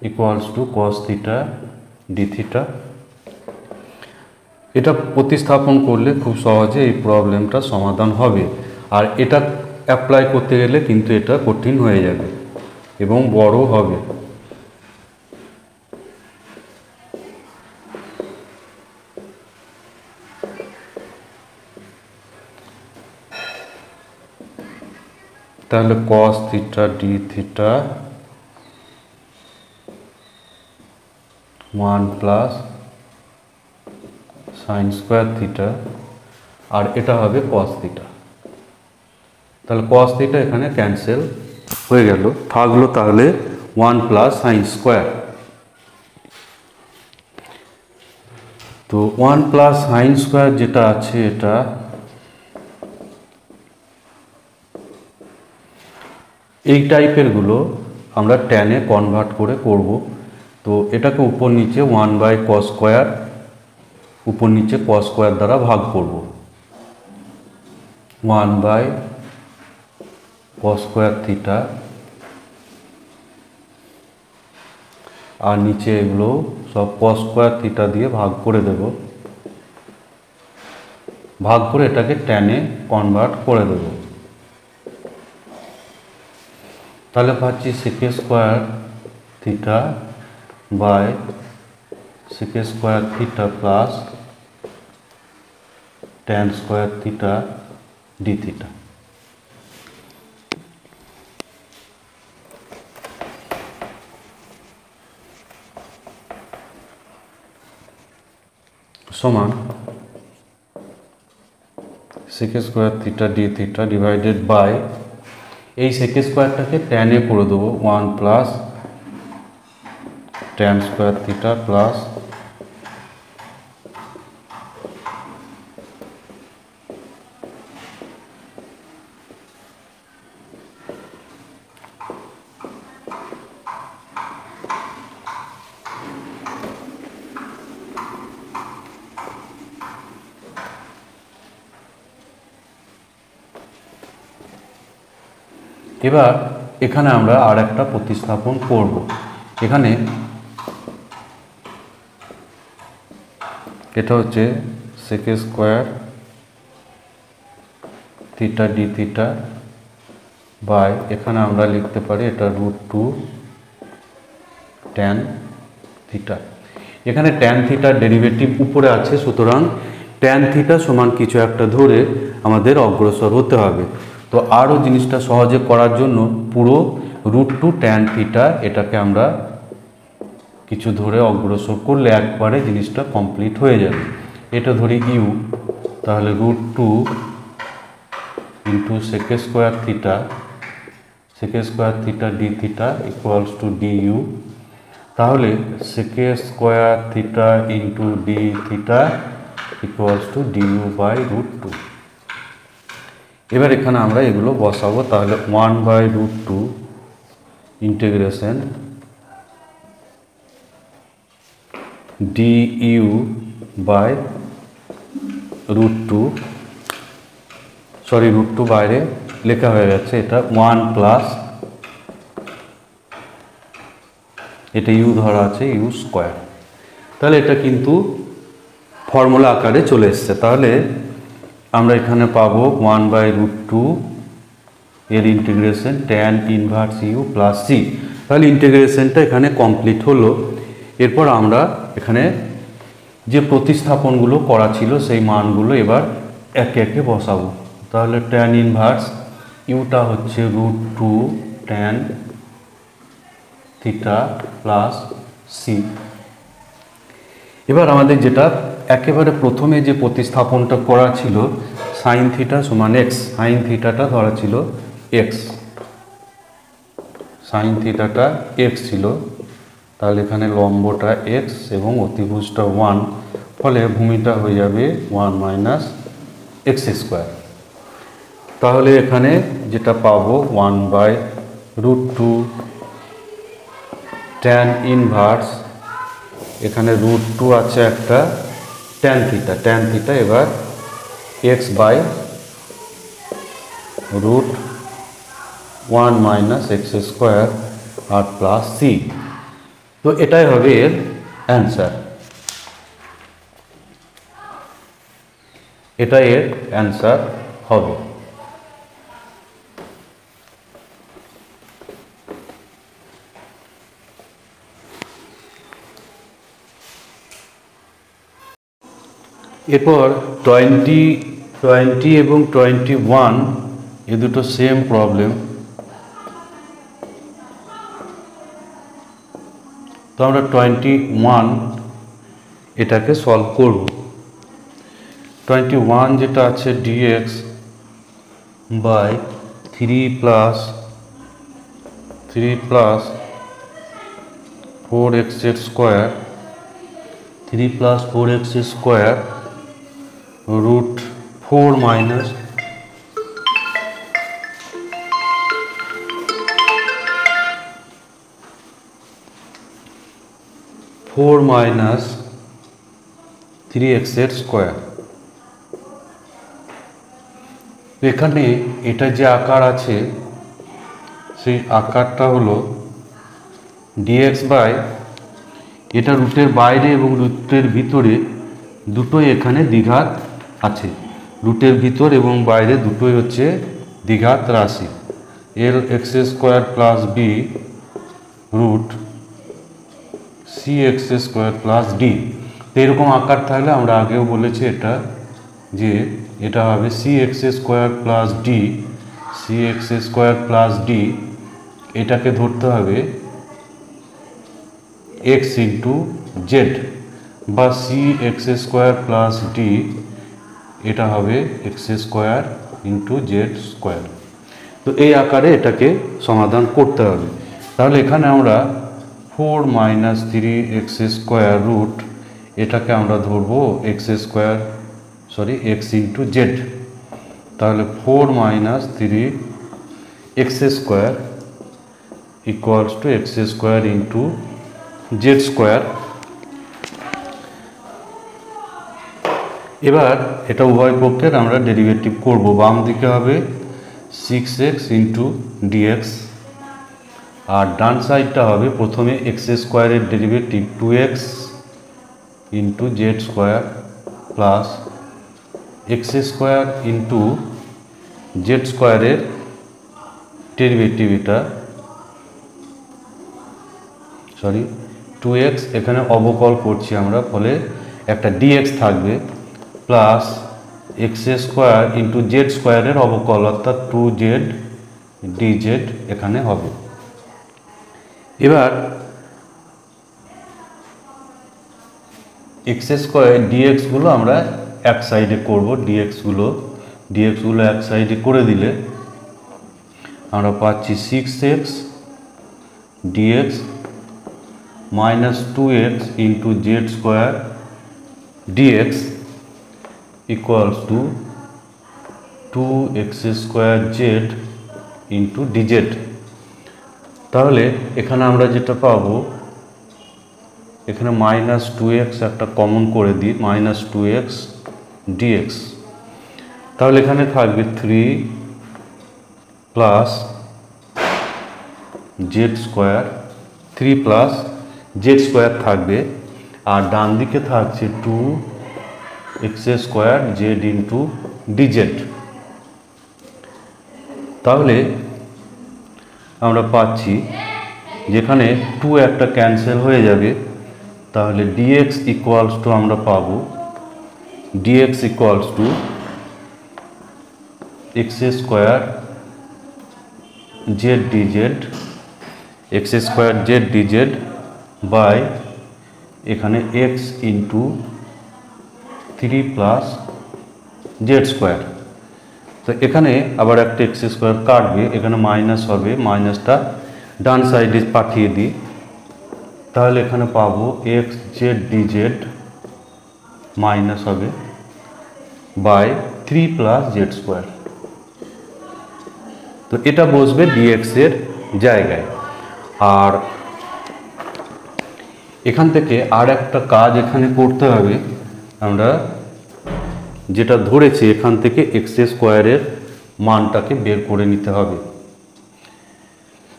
equals to cos theta D theta. এটা প্রতিস্থাপন করলে খুব সহজে এই প্রবলেমটা সমাধান হবে। আর এটা অ্যাপ্লাই করতে গেলে কিন্তু এটা কঠিন হয়ে যাবে এবং বড় হবে। তাহলে cos theta D theta 1 plus sine square theta, আর এটা হবে cos থিটা। তাহলে cos থিটা এখানে ক্যান্সেল হয়ে গেল, থাকলো তাহলে 1 প্লাস সাইন স্কোয়ার। তো 1 প্লাস সাইন স্কোয়ার যেটা আছে, এটা এই টাইপেরগুলো আমরা ট্যানে কনভার্ট করে করব। তো এটাকে উপর নিচে 1/cos স্কোয়ার, উপর নিচে cos স্কোয়ার দ্বারা ভাগ করব, 1/cos স্কোয়ার থিটা, আর নিচে এগুলো সব cos স্কোয়ার থিটা দিয়ে ভাগ করে দেব, ভাগ করে এটাকে ট্যানে কনভার্ট করে দেব। তাহলে পাচ্ছি sec square theta by sec square theta plus tan square theta D theta. সমান sec square theta D theta divided by এই sec স্কোয়ারটাকে ট্যানে করে দেবো, 1 plus tan square theta plus এবার এখানে আমরা আর একটা প্রতিস্থাপন করব। এখানে এটা হচ্ছে sec square theta D theta by, এখানে আমরা লিখতে পারি এটা √2 tan থিটা। এখানে tan থিটার ডেরিভেটিভ উপরে আছে, সুতরাং tan থিটা সমান কিছু একটা ধরে আমাদের অগ্রসর হতে হবে। তো আরও জিনিসটা সহজে করার জন্য পুরো √2 tan থিটা এটাকে আমরা কিছু ধরে অগ্রসর করলে একবারে জিনিসটা কমপ্লিট হয়ে যাবে। এটা ধরি ইউ, তাহলে √2 into sec square theta D theta equals to du. তাহলে sec square theta into d theta equals to du by √2। এবার এখানে আমরা এগুলো বসাবো, তাহলে 1/√2 ইন্টিগ্রেশন ডিইউ বাই √2, সরি √2 বাইরে লেখা হয়ে গেছে, এটা 1 প্লাস, এটা ইউ ধরা আছে, ইউ স্কোয়ার। তাহলে এটা কিন্তু ফর্মুলা আকারে চলে এসছে। তাহলে আমরা এখানে পাবো 1/√2 এর integration tan inverse u plus c. তাহলে ইন্টিগ্রেশনটা এখানে কমপ্লিট হলো। এরপর আমরা এখানে যে প্রতিস্থাপনগুলো করা ছিল সেই মানগুলো এবার একে একে বসাবো। তাহলে tan ইনভার্স ইউটা হচ্ছে √2 tan থিটা প্লাস সি। এবার আমাদের যেটা একেবারে প্রথমে যে প্রতিস্থাপনটা করা ছিল সাইন থিটা সমান এক্স, সাইন থিটাটা ধরা ছিল এক্স, সাইন থিটাটা এক্স ছিল, তাহলে এখানে লম্বটা এক্স এবং অতিভুজটা 1, ফলে ভূমিটা হয়ে যাবে 1 - এক্স স্কোয়ার। তাহলে এখানে যেটা পাবো 1/√2 ট্যান ইনভার্স, এখানে √2 আছে একটা, ট্যান থিটা এবার x/√1 - x স্কোয়ার আর প্লাস সি। তো এটাই হবে এর অ্যান্সার, এটাই এর অ্যান্সার হবে। এরপর 20 এবং 21 এ দুটো সেম প্রবলেম। তো আমরা 21 এটাকে সলভ করব। 21 যেটা আছে dx by 3 plus 4x square, 3 + 4x square √4 minus 3x square. এখানে এটা যে আকার আছে সেই আকারটা হলো dx বাই, এটা রুটের বাইরে এবং রুটের ভিতরে দুটোই এখানে দ্বিঘাত আছে, রুটের ভিতর এবং বাইরে দুটোই হচ্ছে দ্বিঘাত রাশি। L X square plus B root C x square plus D. তো এরকম আকার থাকলে আমরা আগেও বলেছি এটা যে এটা হবে c x square plus d, c x square plus d, এটাকে ধরতে হবে এক্স ইন্টু জেড, বা c x square plus d এটা হবে x square into Z square. তো এই আকারে এটাকে সমাধান করতে হবে। তাহলে এখানে আমরা 4 - 3x স্কোয়ার রুট, এটাকে আমরা ধরবো এক্স ইন্টু জেড। তাহলে 4 - 3x square equals to x square into Z square. এবার এটা উভয় পক্ষের আমরা ডেরিভেটিভ করব। বাম দিকে হবে 6x ইন্টু ডিএক্স, আর ডান সাইডটা হবে প্রথমে এক্স স্কোয়ারের derivative 2x into Z square plus x square into Z স্কোয়ারের ডেরিভেটিভ, এটা 2x, এখানে অবকল করছি আমরা, ফলে একটা dx থাকবে, plus x square into Z স্কোয়ারের অবকল অর্থাৎ 2z dz এখানে হবে। এবার এক্স স্কোয়ার ডিএক্স গুলো আমরা এক সাইডে করব, ডিএক্স গুলো এক সাইডে করে দিলে আমরা পাচ্ছি 6x dx minus 2x into Z square dx equals two 2x square Z into DZ. তাহলে এখানে আমরা যেটা পাবো, এখানে -2x একটা কমন করে দিই, -2x dx। তাহলে এখানে থাকবে 3 plus Z square, 3 plus Z square থাকবে, আর ডান দিকে থাকছে 2x square Z into DZ. তাহলে আমরা পাচ্ছি যেখানে 2 একটা ক্যান্সেল হয়ে যাবে, তাহলে dx ইকুয়ালস টু আমরা পাবো dx equals to x square z dz, x square z DZ by এখানে x into 3 plus Z square. তো এখানে আবার একটা এক্স স্কোয়ার কাটবে, এখানে মাইনাস হবে, মাইনাসটা ডান সাইডে পাঠিয়ে দিই। তাহলে এখানে পাবো এক্স জেড ডিজেড মাইনাস হবে বাই 3 প্লাস জেড স্কোয়ার। তো এটা বসবে ডিএক্স এর জায়গায়। আর এখান থেকে আর একটা কাজ এখানে করতে হবে, আমরা যেটা ধরেছি এখান থেকে এক্স স্কোয়ারের মানটাকে বের করে নিতে হবে।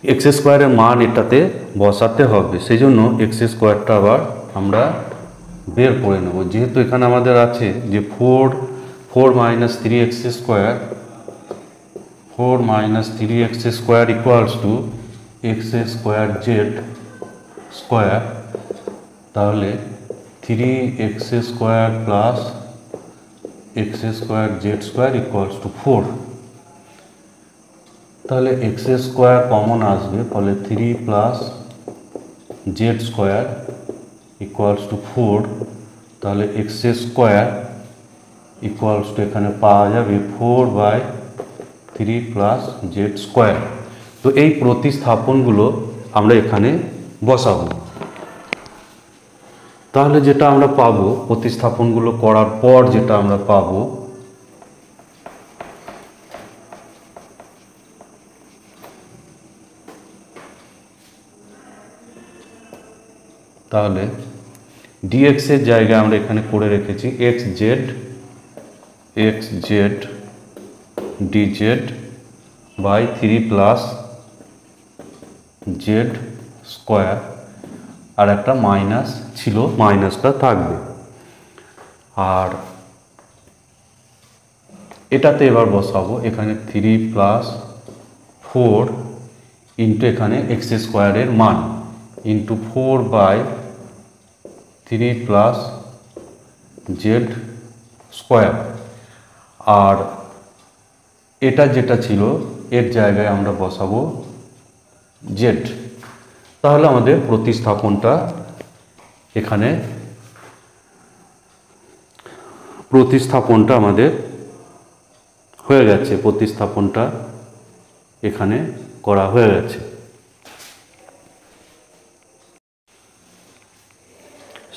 এক্স স্কোয়ারের মান এটাতে বসাতে হবে, সেই জন্য এক্স স্কোয়ারটা আবার আমরা বের করে নেব। যেহেতু এখানে আমাদের আছে যে 4 minus 3x square, 4 minus 3x square equals to x square Z square, তাহলে 3x square plus x square Z square equals two 4। তাহলে এক্স স্কোয়ার কমন আসবে, ফলে 3 plus Z square equals two 4। তাহলে এক্স স্কোয়ার ইকুয়ালস টু এখানে পাওয়া যাবে 4/3 plus Z square. তো এই প্রতিস্থাপনগুলো আমরা এখানে বসাবো। তাহলে যেটা আমরা পাবো, প্রতিস্থাপনগুলো করার পর যেটা আমরা পাবো, তাহলে ডিএক্স এর জায়গায় আমরা এখানে করে রেখেছি X Z DZ by 3 plus Z square, আর একটা মাইনাস ছিল, মাইনাসটা থাকবে। আর এটাতে এবার বসাবো এখানে 3 প্লাস 4 ইন্টু এখানে এক্স স্কোয়ারের মান ইন্টু 4/3 প্লাস জেড স্কোয়ার। আর এটা যেটা ছিল এর জায়গায় আমরা বসাবো জেড। তাহলে আমাদের প্রতিস্থাপনটা এখানে আমাদের হয়ে গেছে, প্রতিস্থাপনটা এখানে করা হয়ে গেছে।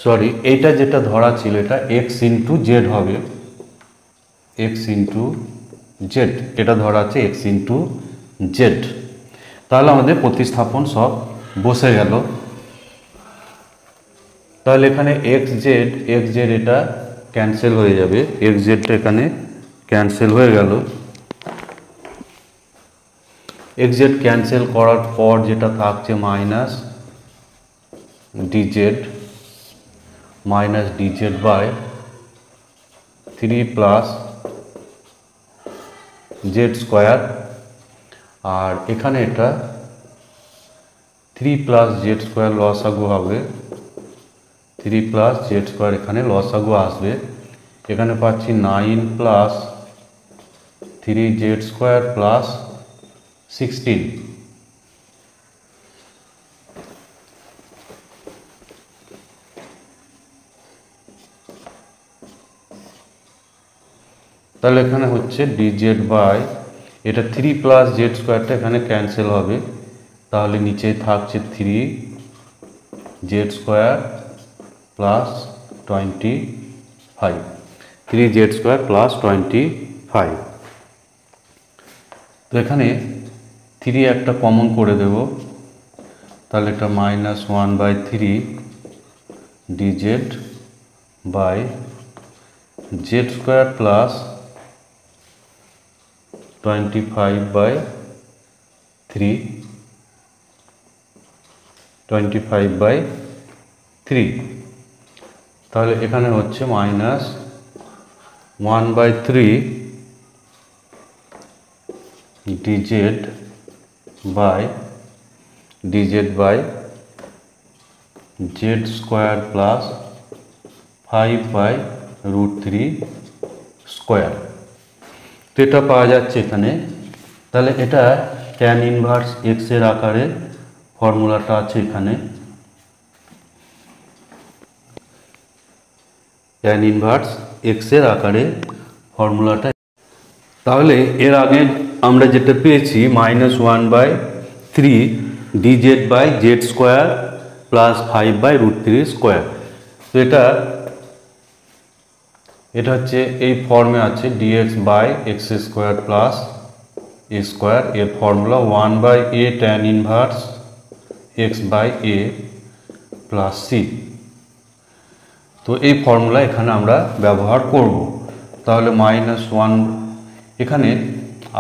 সরি, এইটা যেটা ধরা ছিল এটা এক্স ইন্টু জেড হবে, এক্স ইন্টু জেড, এটা ধরা আছে এক্স ইন্টু জেড। তাহলে আমাদের প্রতিস্থাপন সব বসে গেল। তাহলে এখানে এক্স জেড এটা ক্যান্সেল হয়ে যাবে, এক্স জেডটা এখানে ক্যান্সেল হয়ে গেল। এক্স জেড ক্যান্সেল করার পর যেটা থাকছে minus DZ by 3 plus Z square. আর এখানে এটা 3 প্লাস জেড স্কোয়ার লসাগু হবে, 3 প্লাস জেড স্কোয়ার এখানে লসাগু আসবে। এখানে পাচ্ছি 9 প্লাস 3 জেড স্কোয়ার প্লাস 16। তাহলে এখানে হচ্ছে ডিজেড বাই, এটা 3 প্লাস জেড স্কোয়ারটা এখানে ক্যান্সেল হবে, তাহলে নিচে থাকছে 3 Z square plus 25, 3 Z square plus 25। তো এখানে 3 একটা কমন করে দেব, তাহলে এটা -1/3 DZ by Z square plus 25/3, তাহলে এখানে হচ্ছে -1/3 DZ by Z square plus 5/√3 square. তো এটা পাওয়া যাচ্ছে এখানে। তাহলে এটা ট্যান ইনভার্স এক্স এর আকারে ফর্মুলাটা আছে এখানে, ট্যান ইনভার্স এক্স এর আকারে ফর্মুলাটা। তাহলে এর আগে আমরা যেটা পেয়েছি -1/3 DZ by Z square plus 5/√3 square. তো এটা এটা হচ্ছে এই ফর্মে আছে dx by x square plus a square, এর formula 1/a tan inverse x by A plus C. তো এই ফর্মুলা এখানে আমরা ব্যবহার করব। তাহলে -1 এখানে,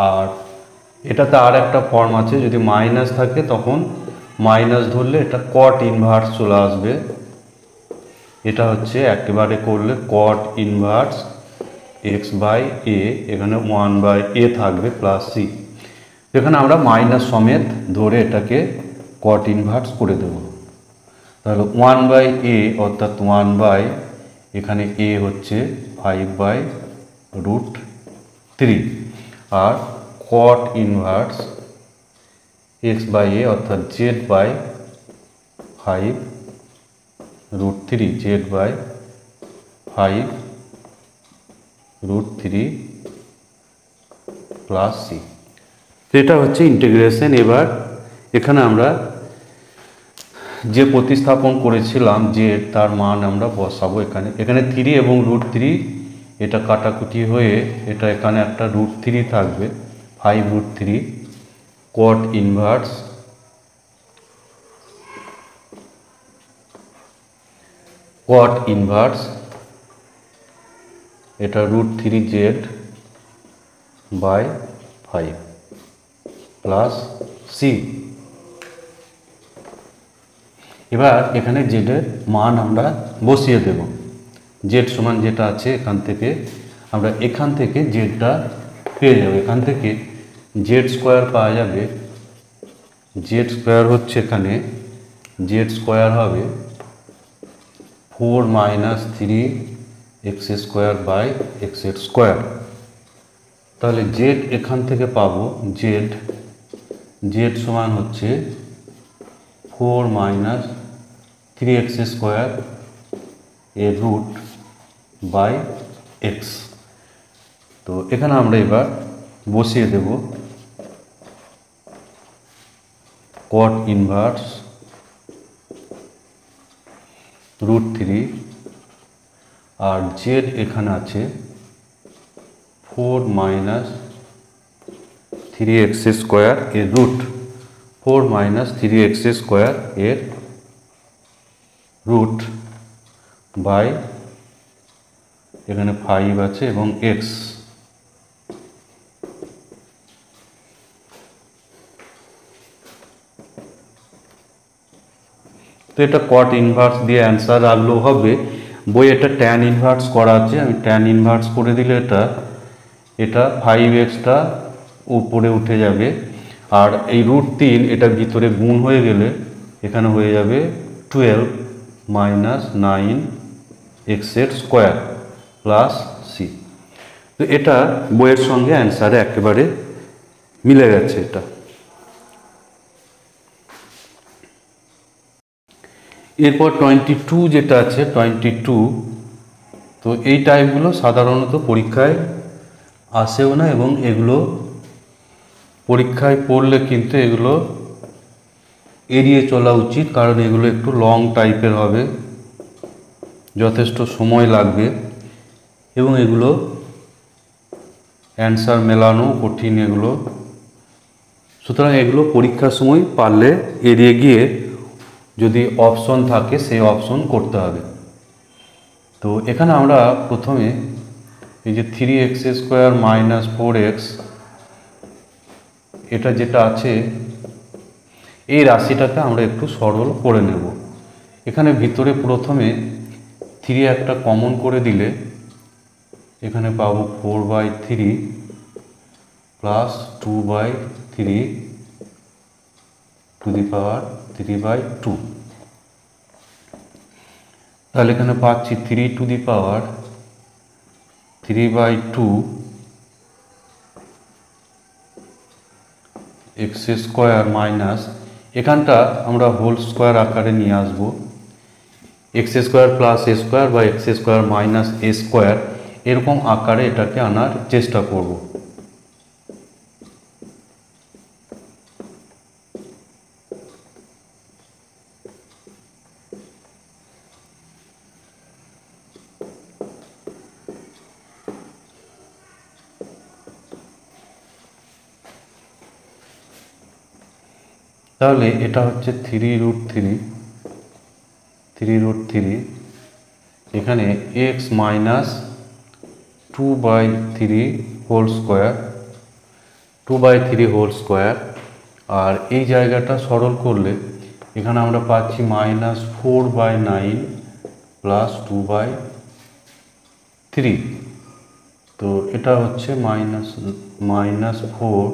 আর এটাতে আর একটা ফর্ম আছে, যদি মাইনাস থাকে তখন মাইনাস ধরলে এটা কট ইনভার্স চলে আসবে। এটা হচ্ছে একেবারে করলে কট ইনভার্স এক্স বাই এ, এখানে 1/a থাকবে প্লাস সি। এখানে আমরা মাইনাস সমেত ধরে এটাকে কট ইনভার্স করে দেব। তাহলে 1/a অর্থাৎ 1 এখানে a হচ্ছে 5/√3 আর কট ইনভার্স এক্স বাই এ অর্থাৎ z/5√3, z/5√3 প্লাস সি। এটা হচ্ছে ইন্টিগ্রেশন। এবার এখানে আমরা যে প্রতিস্থাপন করেছিলাম যে তার মান আমরা বসাবো এখানে। এখানে 3 এবং √3 এটা কাটাকুটি হয়ে এটা এখানে একটা √3 থাকবে, 5√3 কট ইনভার্স এটা √3z/5 প্লাস সি। এবার এখানে জেডের মান আমরা বসিয়ে দেব। জেড সমান যেটা আছে এখান থেকে জেডটা পেয়ে যাবো। এখান থেকে জেড স্কোয়ার পাওয়া যাবে। জেড স্কোয়ার হচ্ছে এখানে জেড স্কোয়ার হবে 4 - 3x² তাহলে জেড এখান থেকে পাবো জেড সমান হচ্ছে 4 - 3x² এর রুট বাই এক্স। তো এখানে আমরা এবার বসিয়ে দেব কট ইনভার্স √3 আর জেড এখানে আছে 4 - 3x² এর রুট 4 - 3x² এর রুট বাই এখানে 5 আছে এবং এক্স। তো এটা কট ইনভার্স দিয়ে অ্যান্সার রাখলেও হবে। বই এটা ট্যান ইনভার্স করা আছে, আমি ট্যান ইনভার্স করে দিলে এটা 5xটা উপরে উঠে যাবে। আর এই √3 এটা ভিতরে গুণ হয়ে গেলে এখানে হয়ে যাবে 12 - 9x² প্লাস সি। তো এটা বইয়ের সঙ্গে অ্যান্সারে একেবারে মিলে গেছে এটা। এরপর 22 যেটা আছে 22, তো এই টাইপগুলো সাধারণত পরীক্ষায় আসেও না এবং এগুলো পরীক্ষায় পড়লে কিন্তু এগুলো এড়িয়ে চলা উচিত, কারণ এগুলো একটু লং টাইপের হবে, যথেষ্ট সময় লাগবে এবং এগুলো অ্যান্সার মেলানো কঠিন এগুলো। সুতরাং এগুলো পরীক্ষার সময় পারলে এড়িয়ে গিয়ে যদি অপশন থাকে সেই অপশন করতে হবে। তো এখানে আমরা প্রথমে এই যে 3x² - 4x এটা যেটা আছে এই রাশিটাকে আমরা একটু সরল করে নেব। এখানে ভিতরে প্রথমে 3 একটা কমন করে দিলে এখানে পাবো 4/3 প্লাস 2/3 টু দি পাওয়ার 3/2। তাহলে এখানে পাচ্ছি 3 two the power 3/2 x² minus এখানটা আমরা হোল স্কোয়ার আকারে নিয়ে আসবো, x² প্লাস a² বা x² মাইনাস a² এরকম আকারে এটাকে আনার চেষ্টা করব। তাহলে এটা হচ্ছে 3√3 এখানে x minus 2/3 whole square 2/3 whole square. আর এই জায়গাটা সরল করলে এখানে আমরা পাচ্ছি -4/9 প্লাস 2/3। তো এটা হচ্ছে -4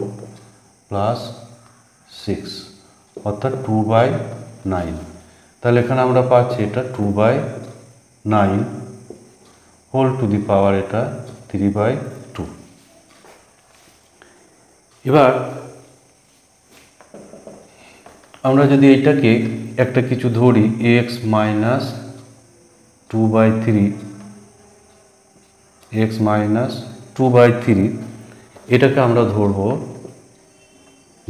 প্লাস 6 অর্থাৎ 2/9। তাহলে এখানে আমরা পাচ্ছি এটা 2/9 হোল টু দি পাওয়ার এটা 3/2। এবার আমরা যদি এটাকে একটা কিছু ধরি x মাইনাস 2/3 এটাকে আমরা ধরবো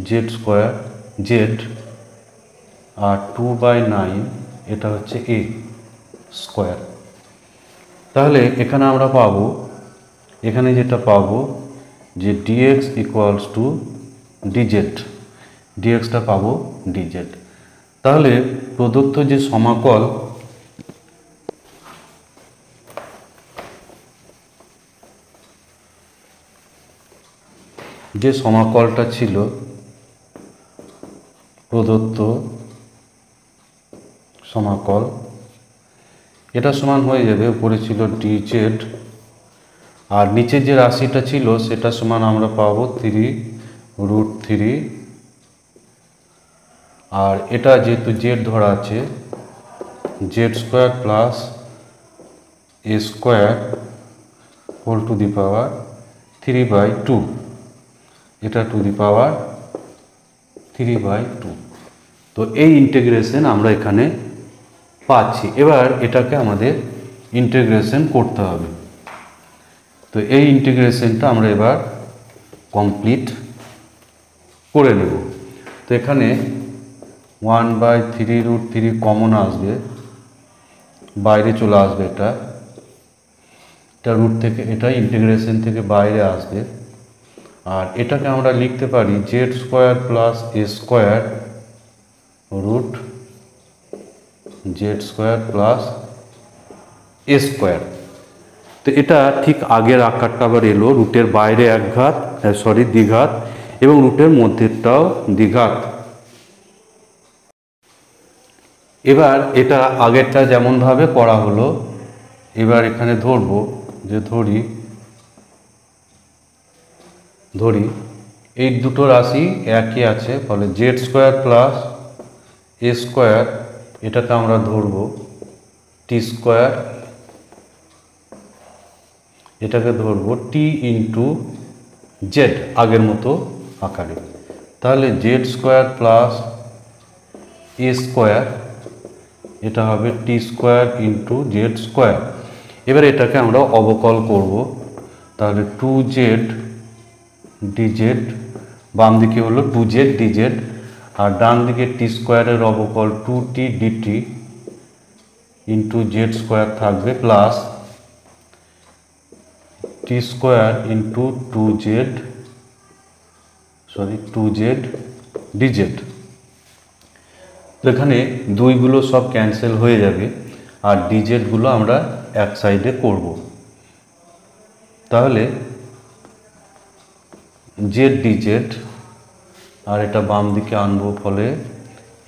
z আর 2/9 এটা হচ্ছে a স্কোয়ার। তাহলে এখানে আমরা পাবো, এখানে যেটা পাবো যে dx ইকুয়ালস টু dz, dxটা পাবো dz। তাহলে প্রদত্ত যে সমাকল সমাকলটা ছিল প্রদত্ত সমাকল, এটা সমান হয়ে যাবে, উপরে ছিল dz আর নিচে যে রাশিটা ছিল সেটা সমান আমরা পাবো 3√3। আর এটা যেহেতু z ধরা আছে z² plus a² whole to the power 3/2, এটা টু দি পাওয়ার 3/2। তো এই ইন্টিগ্রেশন আমরা এখানে পাচ্ছি। এবার এটাকে আমাদের ইন্টিগ্রেশন করতে হবে। তো এই ইন্টিগ্রেশনটা আমরা এবার কমপ্লিট করে নেব। তো এখানে 1/3√3 কমন আসবে, বাইরে চলে আসবে, এটা রুট থেকে, এটা ইন্টিগ্রেশন থেকে বাইরে আসবে। আর এটাকে আমরা লিখতে পারি z² plus a² root z² plus a²। তো এটা ঠিক আগের আকারটা আবার এলো, রুটের বাইরে এক ঘাত, দ্বিঘাত, এবং রুটের মধ্যেরটাও দ্বিঘাত। এবার এটা আগেরটা যেমনভাবে করা হলো, এবার এখানে ধরবো যে ধরি এই দুটো রাশি একই আছে, ফলে z² প্লাস a², এটাকে আমরা ধরবো t², এটাকে ধরবো t ইন্টু z আগের মতো আকারে। তাহলে z² প্লাস a², এটা হবে t² ইন্টু z²। এবার এটাকে আমরা অবকল করব, তাহলে 2z dz, বাম দিকে হলো 2z dz আর ডান দিকে t² এর অবকল 2t dt ইন্টু z² থাকবে plus t² into 2z dz। তো এখানে দুইগুলো সব ক্যান্সেল হয়ে যাবে আর dz গুলো আমরা এক সাইডে করব। তাহলে z dz আর এটা বাম দিকে আনবো, ফলে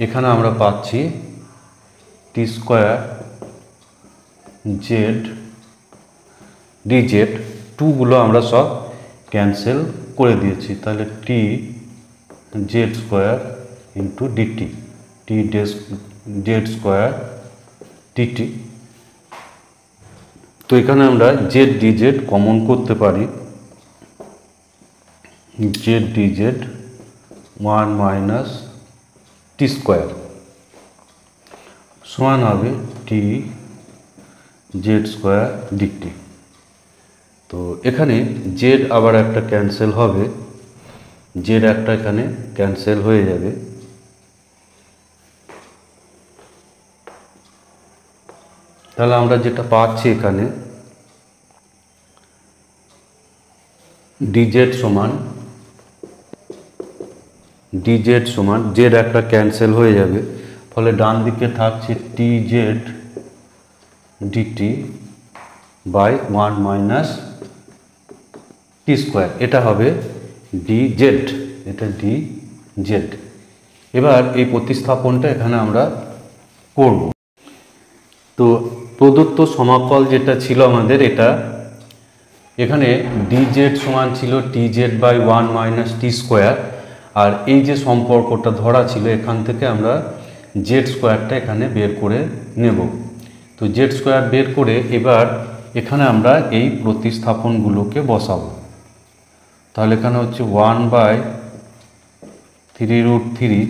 এখানে আমরা পাচ্ছি t² z dz, টুগুলো আমরা সব ক্যান্সেল করে দিয়েছি। তাহলে t z² into dt, t z² dt। তো এখানে আমরা z dz কমন করতে পারি, z dz 1 মাইনাস t² সমান হবে t z² dt। তো এখানে z আবার একটা ক্যান্সেল হবে, z একটা এখানে ক্যান্সেল হয়ে যাবে। তাহলে আমরা যেটা পাচ্ছি এখানে dz সমান dz সমান z একটা ক্যান্সেল হয়ে যাবে, ফলে ডান দিকে থাকছে tz dt by 1 minus T square, এটা হবে dz, এটা dz। এবার এই প্রতিস্থাপনটা এখানে আমরা করব। তো প্রদত্ত সমাকল যেটা ছিল আমাদের, এটা এখানে dz সমান ছিল tz by 1 minus T square, আর এই যে সম্পর্কটা ধরা ছিল এখান থেকে আমরা জেড স্কোয়ারটা এখানে বের করে নেব। তো জেড স্কোয়ার বের করে এবার এখানে আমরা এই প্রতিস্থাপনগুলোকে বসাবো। তাহলে এখানে হচ্ছে 1/3√3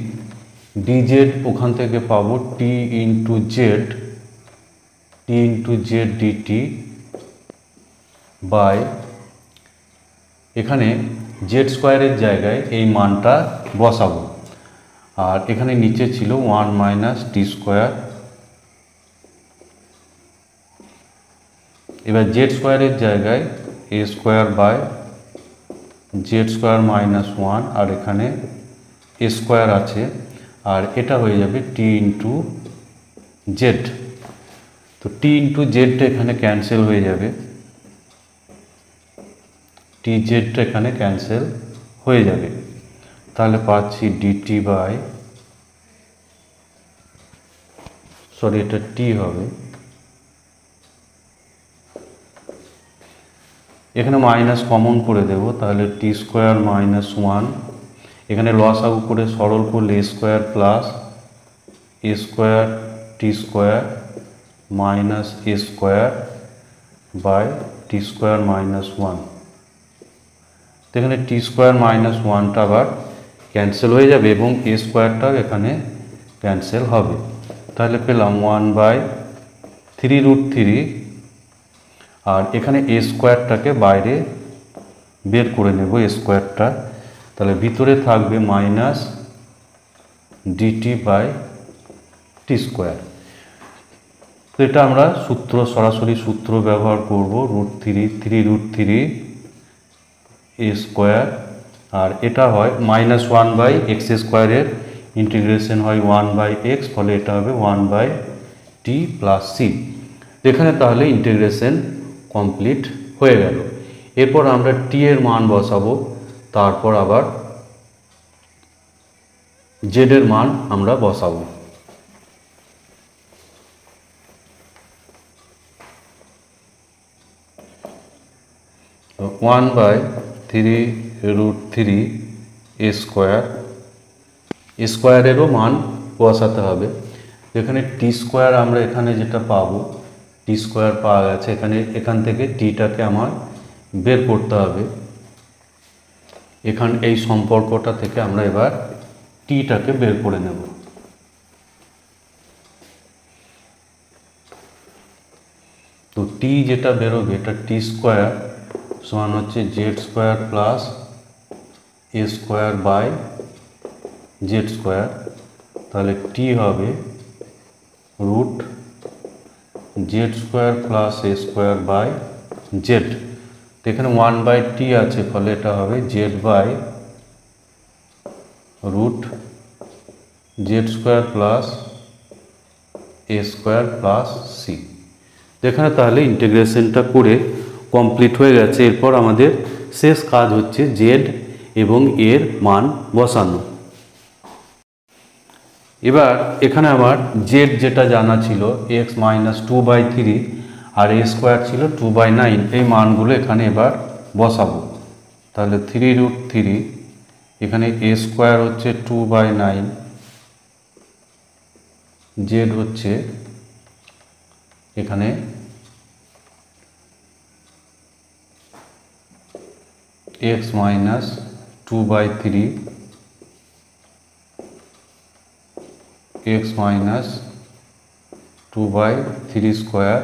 dz, ওখান থেকে পাবো t into z dt by এখানে জেড স্কোয়ারের জায়গায় এই মানটা বসাবো, আর এখানে নিচে ছিল 1 মাইনাস টি স্কোয়ার। এবার জেড স্কোয়ারের জায়গায় a square by Z square minus 1, আর এখানে এ স্কোয়ার আছে, আর এটা হয়ে যাবে টি ইন্টু জেড। তো টি ইন্টু জেডটা এখানে ক্যান্সেল হয়ে যাবে, টি জেডটা এখানে ক্যান্সেল হয়ে যাবে, তাহলে পাচ্ছি ডিটি বাই, সরি এটা টি হবে, এখানে মাইনাস কমন করে দেব, তাহলে টি স্কোয়ার মাইনাস 1, এখানে লসাগু করে সরল করলে a square plus a square t square minus A square by T square minus 1। তো এখানে টি স্কোয়ার মাইনাস 1টা আবার ক্যান্সেল হয়ে যাবে এবং এ স্কোয়ারটাও এখানে ক্যান্সেল হবে, তাহলে পেলাম 1/3√3, আর এখানে এ স্কোয়ারটাকে বাইরে বের করে নেব এ স্কোয়ারটা, তাহলে ভিতরে থাকবে minus dt by T square. তো এটা আমরা সূত্র, সরাসরি সূত্র ব্যবহার করব, √3 এ স্কোয়ার, আর এটা হয় -1/x স্কোয়ারের ইন্টিগ্রেশন হয় 1/x, ফলে এটা হবে 1/t প্লাস সি। এখানে তাহলে ইন্টিগ্রেশন কমপ্লিট হয়ে গেল। এরপর আমরা টি এর মান বসাবো, তারপর আবার জেড এর মান আমরা বসাবো। তো 1/3√3 এ স্কোয়ার, এ স্কোয়ারেরও মান বসাতে হবে। এখানে টি স্কোয়ার আমরা এখানে যেটা পাবো, টি স্কোয়ার পাওয়া গেছে, এখান থেকে টিটাকে আমার বের করতে হবে। এই সম্পর্কটা থেকে আমরা এবার টিটাকে বের করে নেব। তো টি যেটা বেরোবে, এটা টি স্কোয়ার সমান হচ্ছে z square plus a square by Z square, তাহলে টি হবে z square plus a square by z. তো এখানে 1/t আছে, ফলে এটা হবে z by Z square plus a square plus C. এখানে তাহলে ইন্টিগ্রেশনটা করে কমপ্লিট হয়ে গেছে। এরপর আমাদের শেষ কাজ হচ্ছে জেড এবং এর মান বসানো। এবার এখানে আমার জেড যেটা জানা ছিল এক্স মাইনাস 2/3 আর এ স্কোয়ার ছিল 2/9, এই মানগুলো এখানে এবার বসাবো। তাহলে 3√3, এখানে এ স্কোয়ার হচ্ছে 2/9, জেড হচ্ছে এখানে x minus 2/3 x minus 2/3 square,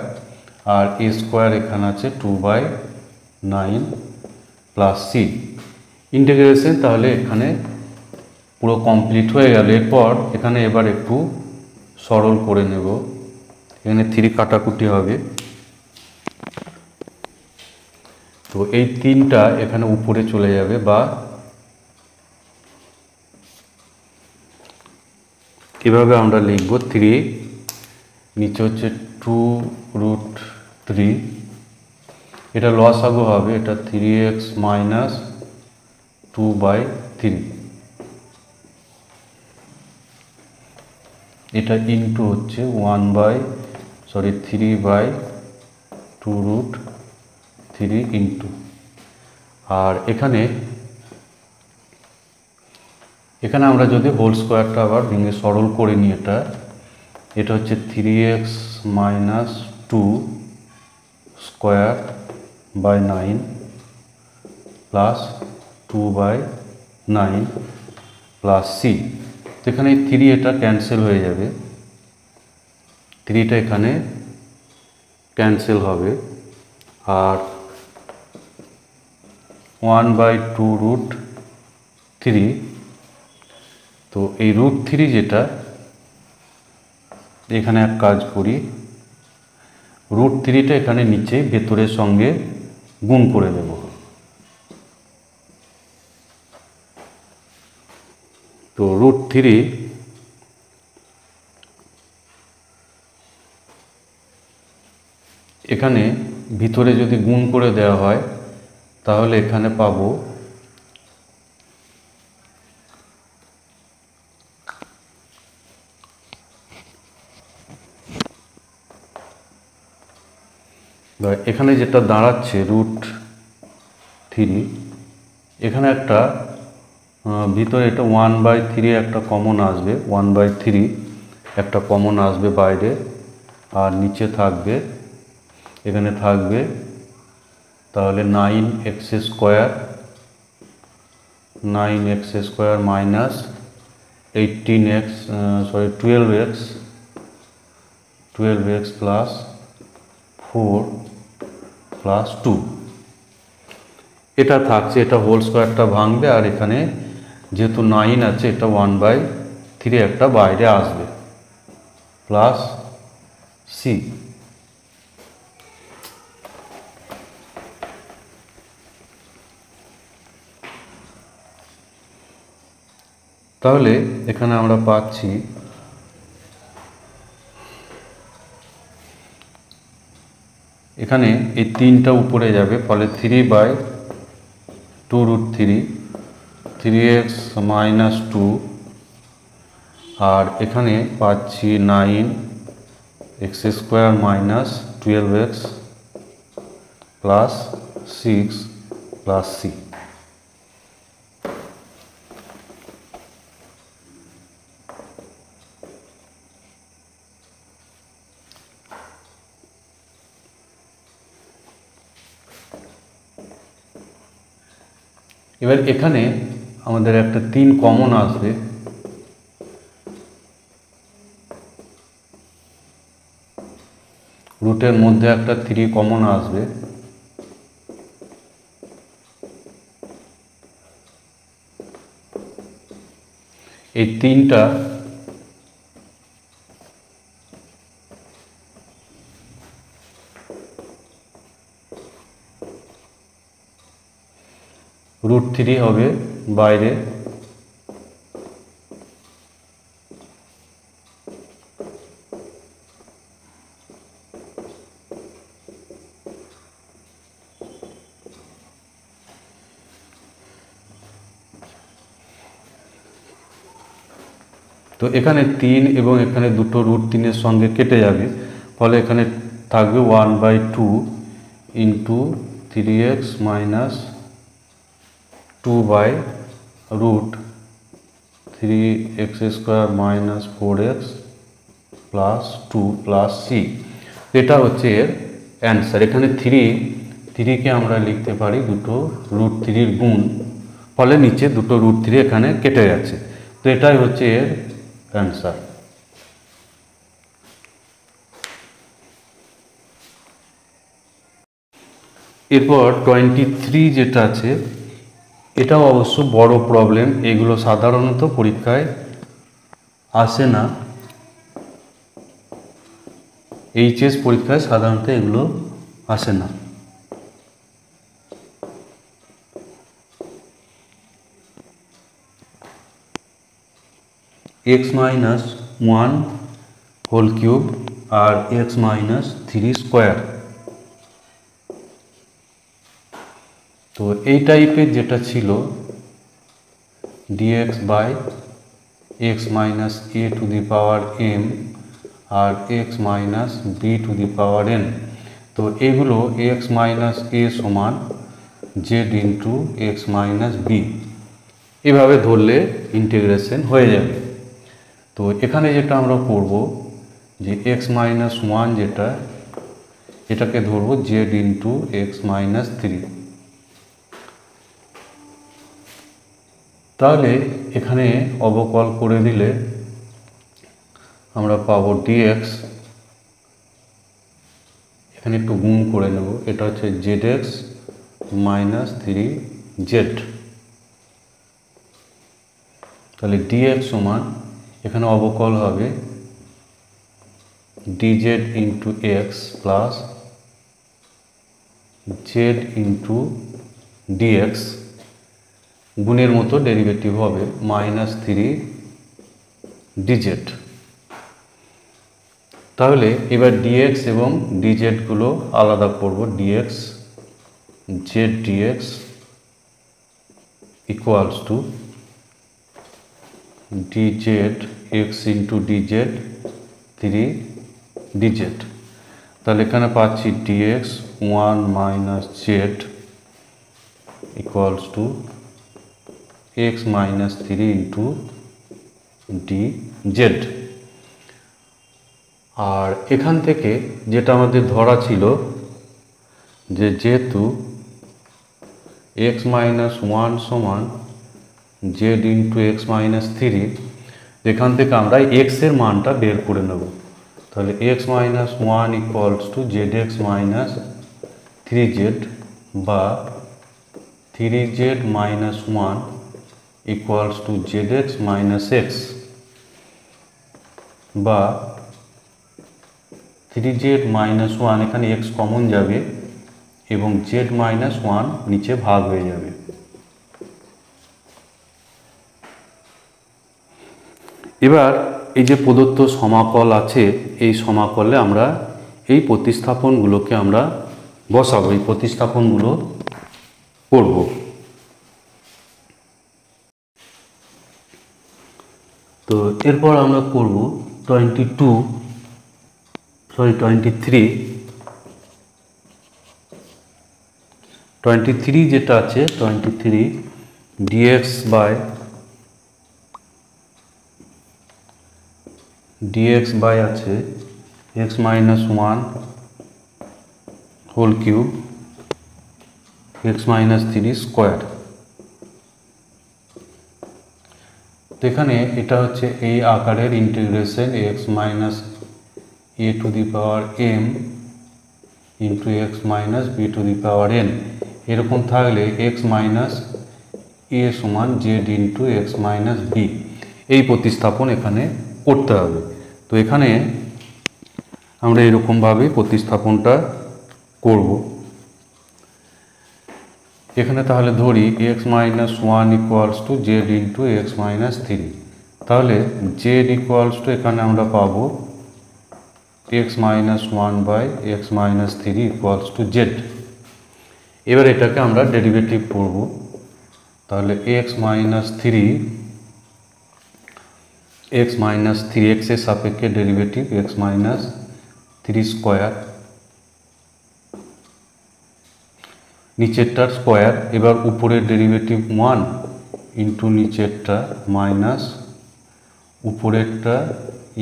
আর এ স্কোয়ার এখানে আছে 2/9 প্লাস সি। ইন্টিগ্রেশন তাহলে এখানে পুরো কমপ্লিট হয়ে গেল। এরপর এখানে এবার একটু সরল করে নেব, এখানে 3 কাটাকুটি হবে। তো এই 3টা এখানে উপরে চলে যাবে, বা এভাবে আমরা লিখব 3, নিচে হচ্ছে 2√3, এটা লসাগু হবে, এটা 3x মাইনাস 2/3, এটা ইন্টু হচ্ছে 3/2√3 ইন্টু, আর এখানে আমরা যদি হোল স্কোয়ারটা আবার ভেঙে সরল করে নিই, এটা হচ্ছে 3x minus 2 square by 9 plus 2/9 plus C. তো এখানে 3 এটা ক্যান্সেল হয়ে যাবে, 3টা এখানে ক্যান্সেল হবে, আর 1/2√3, তো এই √3 যেটা এখানে এক কাজ করি, √3টা এখানে নিচে ভেতরের সঙ্গে গুণ করে দেব, তো √3 এখানে ভিতরে যদি গুণ করে দেওয়া হয় তাহলে এখানে পাবো এখানে যেটা দাঁড়াচ্ছে √3, এখানে একটা ভিতরে এটা 1/3 একটা কমন আসবে, 1/3 একটা কমন আসবে বাইরে, আর নিচে থাকবে, এখানে থাকবে তাহলে 9x² minus 12x plus 4 plus 2, এটা থাকছে, এটা হোল স্কোয়ারটা ভাঙবে, আর এখানে যেহেতু 9 আছে এটা 1/3 একটা বাইরে আসবে, প্লাস সি। তাহলে এখানে আমরা পাচ্ছি এখানে এই 3টা উপরে যাবে, ফলে 3/2√3, 3x মাইনাস 2, আর এখানে পাচ্ছি 9x² minus 12x plus 6 plus C. এবার এখানে আমাদের একটা 3 কমন আসবে, রুটের মধ্যে একটা 3 কমন আসবে, এই 3টা √3 হবে বাইরে, তো এখানে 3 এবং এখানে দুটো √3-এর সঙ্গে কেটে যাবে, ফলে এখানে থাকবে 1/2 ইন্টু 3x মাইনাস 2/√3x² minus 4x plus 2 plus c. এটা হচ্ছে এর অ্যান্সার। এখানে 3কে আমরা লিখতে পারি দুটো √3-র গুণ, ফলে নিচে দুটো √3 এখানে কেটে গেছে, তো এটাই হচ্ছে এর অ্যান্সার। এরপর 23 যেটা আছে, এটাও অবশ্য বড় প্রবলেম, এগুলো সাধারণত পরীক্ষায় আসে না, এইচএস পরীক্ষায় সাধারণত এগুলো আসে না। x minus one whole cube আর এক্স মাইনাস থ্রি স্কোয়ার। তো এই টাইপের যেটা ছিল dx by x minus a to the power m আর x minus b to the power n, তো এগুলো এক্স মাইনাস এ সমান z into x minus b, এভাবে ধরলে ইন্টিগ্রেশন হয়ে যাবে। তো এখানে যেটা আমরা করব যে এক্স মাইনাস ওয়ান যেটা, এটাকে ধরবো Z into x minus three. তাহলে এখানে অবকল করে দিলে আমরা পাবো ডিএক্স, এখানে একটু গুণ করে নেব, এটা হচ্ছে z x minus three z. তাহলে ডিএক্স সমান এখানে অবকল হবে dz into x plus z into dx, গুণের মতো ডেরিভেটিভ হবে মাইনাস থ্রি ডিজেড। তাহলে এবার ডিএক্স এবং ডিজেডগুলো আলাদা করব, d x z d x equals to d z x into d z three d z. তাহলে এখানে পাচ্ছি d x one minus z equals to x minus three into d Z. আর এখান থেকে যেটা আমাদের ধরা ছিল যে যেহেতু এক্স মাইনাস ওয়ান সমান z into x minus three, এখান থেকে আমরা এক্সের মানটা বের করে নেব। তাহলে x minus one equals to z x minus three z বা three Z minus one equals to z x minus x, বা থ্রি জেড মাইনাস ওয়ান, এখানে এক্স কমন যাবে এবং জেড মাইনাস ওয়ান নিচে ভাগ হয়ে যাবে। এবার এই যে প্রদত্ত সমাকল আছে, এই সমাকলে আমরা এই প্রতিস্থাপনগুলোকে আমরা বসাবো, এই প্রতিস্থাপনগুলো করব। তো এরপর আমরা করব 23 যেটা আছে 23 ডিএক্স বাই আছে x minus one whole cube x minus three square. তো এখানে এটা হচ্ছে এই আকারের integration x minus a to the power m into x minus b to the power n, এরকম থাকলে এক্স মাইনাস এ সমান z into x minus b, এই প্রতিস্থাপন এখানে করতে হবে। তো এখানে আমরা এরকমভাবে প্রতিস্থাপনটা করব। এখানে তাহলে ধরি x minus one equals to z into x minus three, তাহলে জেড ইকুয়ালস টু এখানে আমরা পাবো x minus one by x minus three equals to z. এবার এটাকে আমরা ডেরিভেটিভ করব। তাহলে এক্স মাইনাস থ্রি এক্সের সাপেক্ষে derivative x minus three square, নিচেরটার স্কোয়ার, এবার উপরের ডেরিভেটিভ ওয়ান ইন্টু নিচেরটা মাইনাস উপরেরটা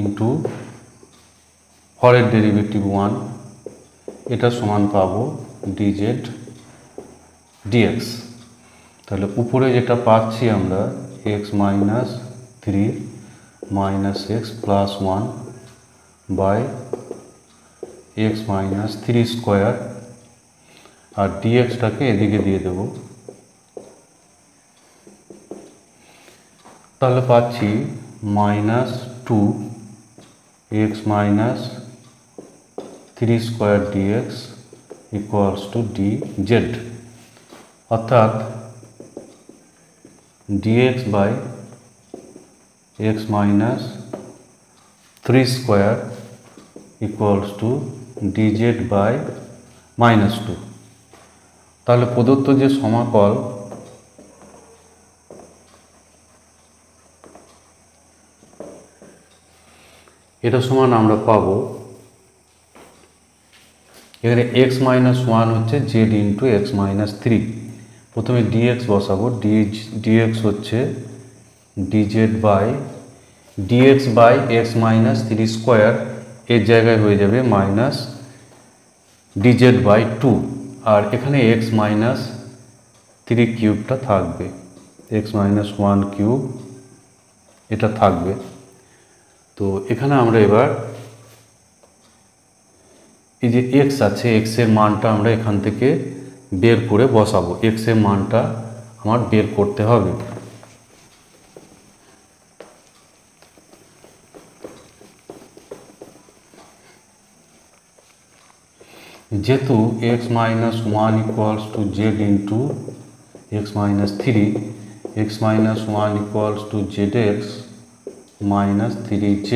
ইন্টু হরের ডেরিভেটিভ ওয়ান, এটা সমান পাবো ডিজেড ডিএক্স। তাহলে উপরে যেটা পাচ্ছি আমরা x minus three minus x plus one by x minus three square, আর ডিএক্সটাকে এদিকে দিয়ে দেব। তাহলে পাচ্ছি minus two x minus three square d x equals to d z, অর্থাৎ d x by x minus 3 square equals to d z by -2। তাহলে প্রদত্ত যে সমাকল এটা সমান আমরা পাবো এখানে x-1 হচ্ছে z ইন্টু x-3। প্রথমে dx বসাবো, dx হচ্ছে dz by dx by x-3 square, এর জায়গায় হয়ে যাবে মাইনাস dz বাই 2, আর এখানে x-3 কিউবটা থাকবে, x-1 কিউব এটা থাকবে। তো এখানে আমরা এবার এই যে x আছে, x এর মানটা আমরা এখান থেকে বের করে বসাবো, x এর মানটা আমার বের করতে হবে। যেহেতু x-1 equals to z into x-3, x-1 equals to zx minus 3z,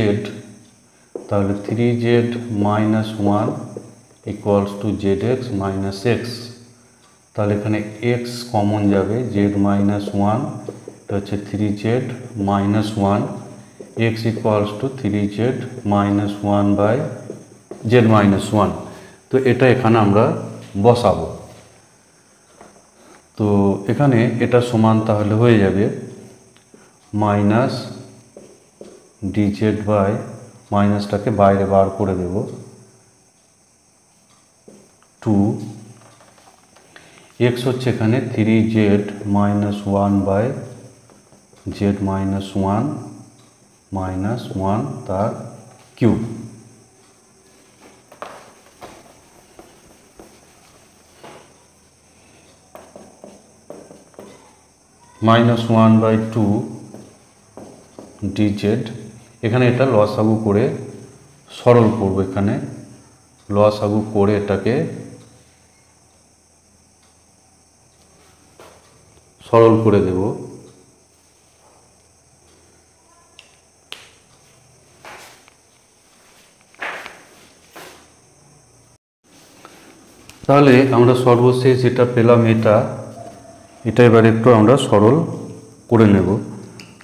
তাহলে 3z minus 1 equals to zx minus x। তাহলে এখানে x কমন যাবে, z মাইনাস 1 এটা হচ্ছে 3z minus 1, x equals to 3z minus 1 by z minus 1। তো এটা এখানে আমরা বসাবো। তো এখানে এটা সমান তাহলে হয়ে যাবে মাইনাস dz বাই, মাইনাসটাকে বাইরে বার করে দেব, 2, x হচ্ছে এখানে 3z minus 1 by z minus 1 minus 1 তার কিউব, মাইনাস 1 বাই 2 dz। এখানে এটা লসাগু করে সরল করব, এখানে লসাগু করে এটাকে সরল করে দেব। তাহলে আমরা সর্বশেষ যেটা পেলাম এটা এবার একটু আমরা সরল করে নেব।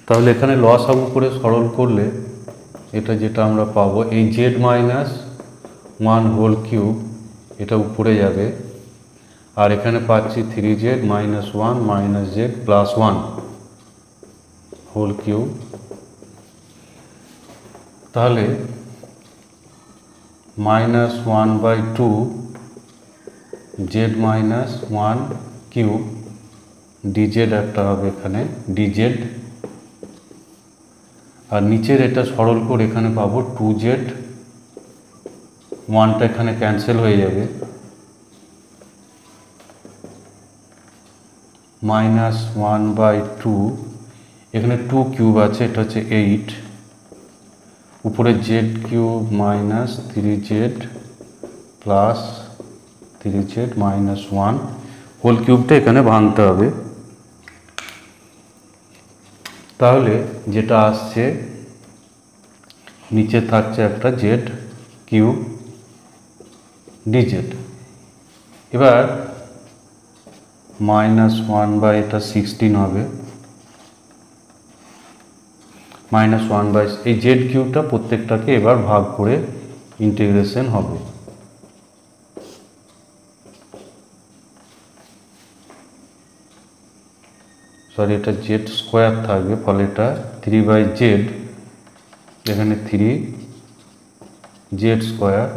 তাহলে এখানে লসাগু করে সরল করলে এটা যেটা আমরা পাবো, এই z মাইনাস 1 হোল কিউব এটা উপরে যাবে, আর এখানে পাচ্ছি 3z minus 1 minus z plus 1 whole cube. তাহলে minus 1 by 2 z minus 1 cube dz একটা হবে এখানে dz, আর নিচের এটা সরল করে এখানে পাবো 2z, 1টা এখানে ক্যান্সেল হয়ে যাবে, মাইনাস 1 বাই 2, এখানে 2 কিউব আছে, এটা হচ্ছে 8, উপরে z cube minus 3z plus 3z minus 1 whole কিউবটা এখানে ভাঙতে হবে। তাহলে যেটা আসছে নিচে থাকছে একটা z কিউব dz। এবার মাইনাস 1 বাই এটা 16 হবে, মাইনাস 1 বাই এই z কিউবটা প্রত্যেকটাকে এবার ভাগ করে ইন্টিগ্রেশন হবে। সরি, এটা z স্কোয়ার থাকবে, ফলে এটা 3 বাই z, এখানে 3 z square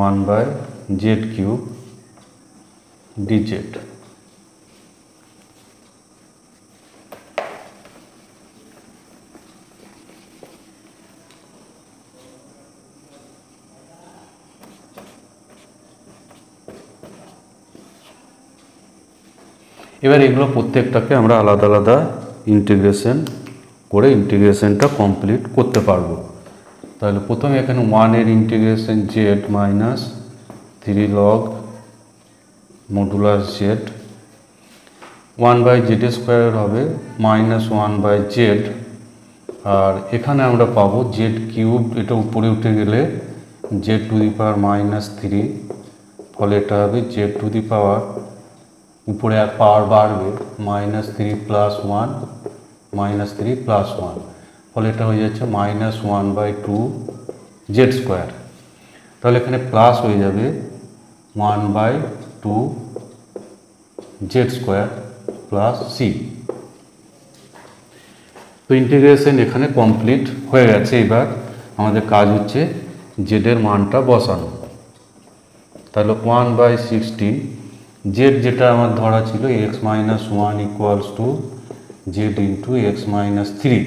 1 by z cube dz। এবার এগুলো প্রত্যেকটাকে আমরা আলাদা আলাদা ইন্টিগ্রেশন করে ইন্টিগ্রেশনটা কমপ্লিট করতে পারবো। তাহলে প্রথমে এখানে 1 এর integration z minus 3 log modulus z, 1 by z square হবে মাইনাস 1 বাই z, আর এখানে আমরা পাবো জেড কিউব, এটা উপরে উঠে গেলে জেড টু দি পাওয়ার -3, ফলে এটা হবে জেড টু দি পাওয়ার, উপরে আর পাওয়ার বাড়বে, -3 + 1 -3 + 1, ফলে এটা হয়ে যাচ্ছে -1/2 জেড স্কোয়ার। তাহলে এখানে প্লাস হয়ে যাবে 1/2 জেড স্কোয়ার প্লাস সি। তো ইন্টিগ্রেশন এখানে কমপ্লিট হয়ে গেছে। এবার আমাদের কাজ হচ্ছে জেডের মানটা বসানো। তাহলে 1/16 জেড যেটা আমার ধরা ছিল x-1 = জেড ইন্টু x-3,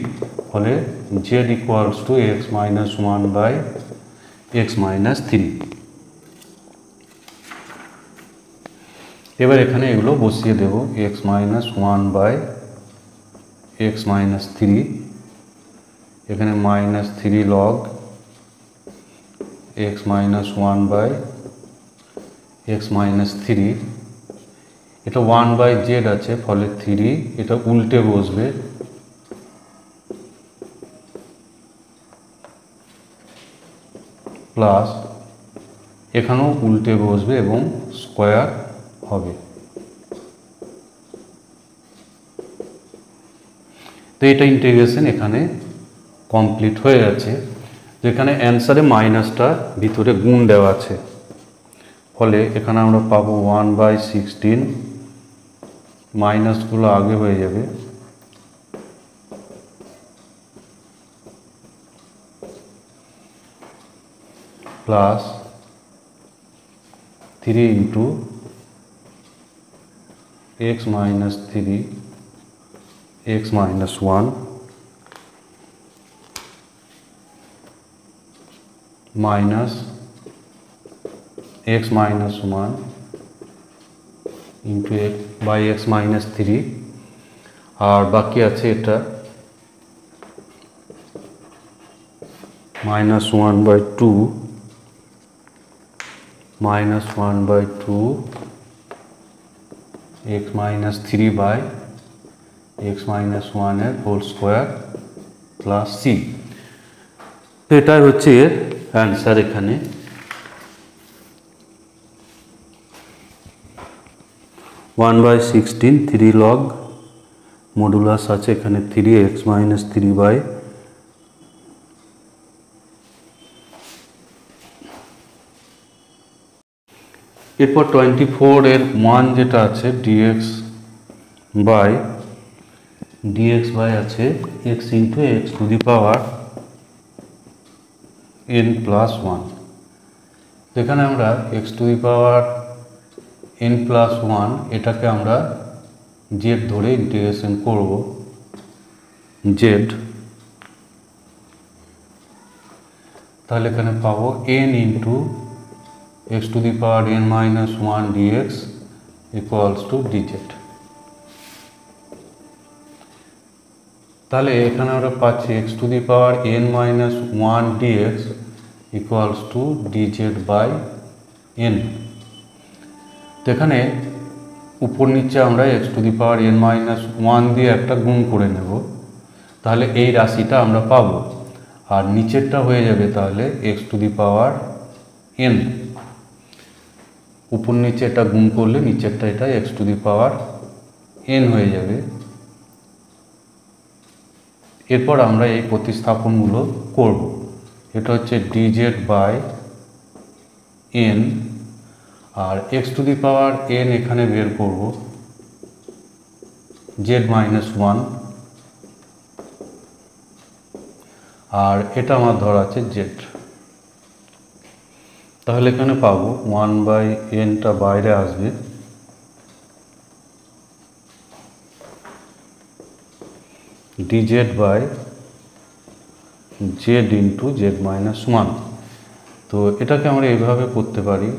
ফলে জেড = x-1/x-3। এবার এখানে এগুলো বসিয়ে দেব, x-1/x-3, এখানে -3 log x-1/x-3, এটা 1/z আছে, ফলে 3, এটা উল্টে বসবে, প্লাস এখানেও উল্টে বসবে এবং স্কোয়ার হবে। তো এটা ইন্টিগ্রেশন এখানে কমপ্লিট হয়ে যাচ্ছে। যেখানে অ্যান্সারে মাইনাসটা ভিতরে গুণ দেওয়া আছে, ফলে এখানে আমরা পাবো 1/16, মাইনাসগুলো আগে হয়ে যাবে, plus 3 into x-3 x-1 minus x-1 into x/x-3, আর বাকি আছে এটা -1/2 x-3/x-1 এর হোল স্কোয়ার প্লাস সি। তো এটাই হচ্ছে এর অ্যান্সার। এখানে 1/16 3 log মডুলাস আছে এখানে 3x-3/, এরপর 24 এর মান যেটা আছে dx/, আছে x into x to the power n+1। এখানে আমরা x to the power n+1 এটাকে আমরা জেড ধরে ইন্টিগ্রেশন করব, জেড, তাহলে এখানে পাবো n into x to the power n-1 dx = dz। তাহলে এখানে আমরা পাচ্ছি x to the power n-1 dx = dz/n। তো এখানে উপর নিচে আমরা x to the power n-1 দিয়ে একটা গুণ করে নেব, তাহলে এই রাশিটা আমরা পাবো, আর নিচেরটা হয়ে যাবে তাহলে x to the power n, উপর নিচে এটা গুণ করলে নিচেরটা এটা x to the power n হয়ে যাবে। এরপর আমরা এই প্রতিস্থাপনগুলো করব। এটা হচ্ছে dz/n, আর x to the power n এখানে বের করব z-1, আর এটা আমার ধরা আছে z। তাহলে এখানে পাবো 1/nটা বাইরে আসবে, dz/z ইন্টু z-1। তো এটাকে আমরা এইভাবে করতে পারি,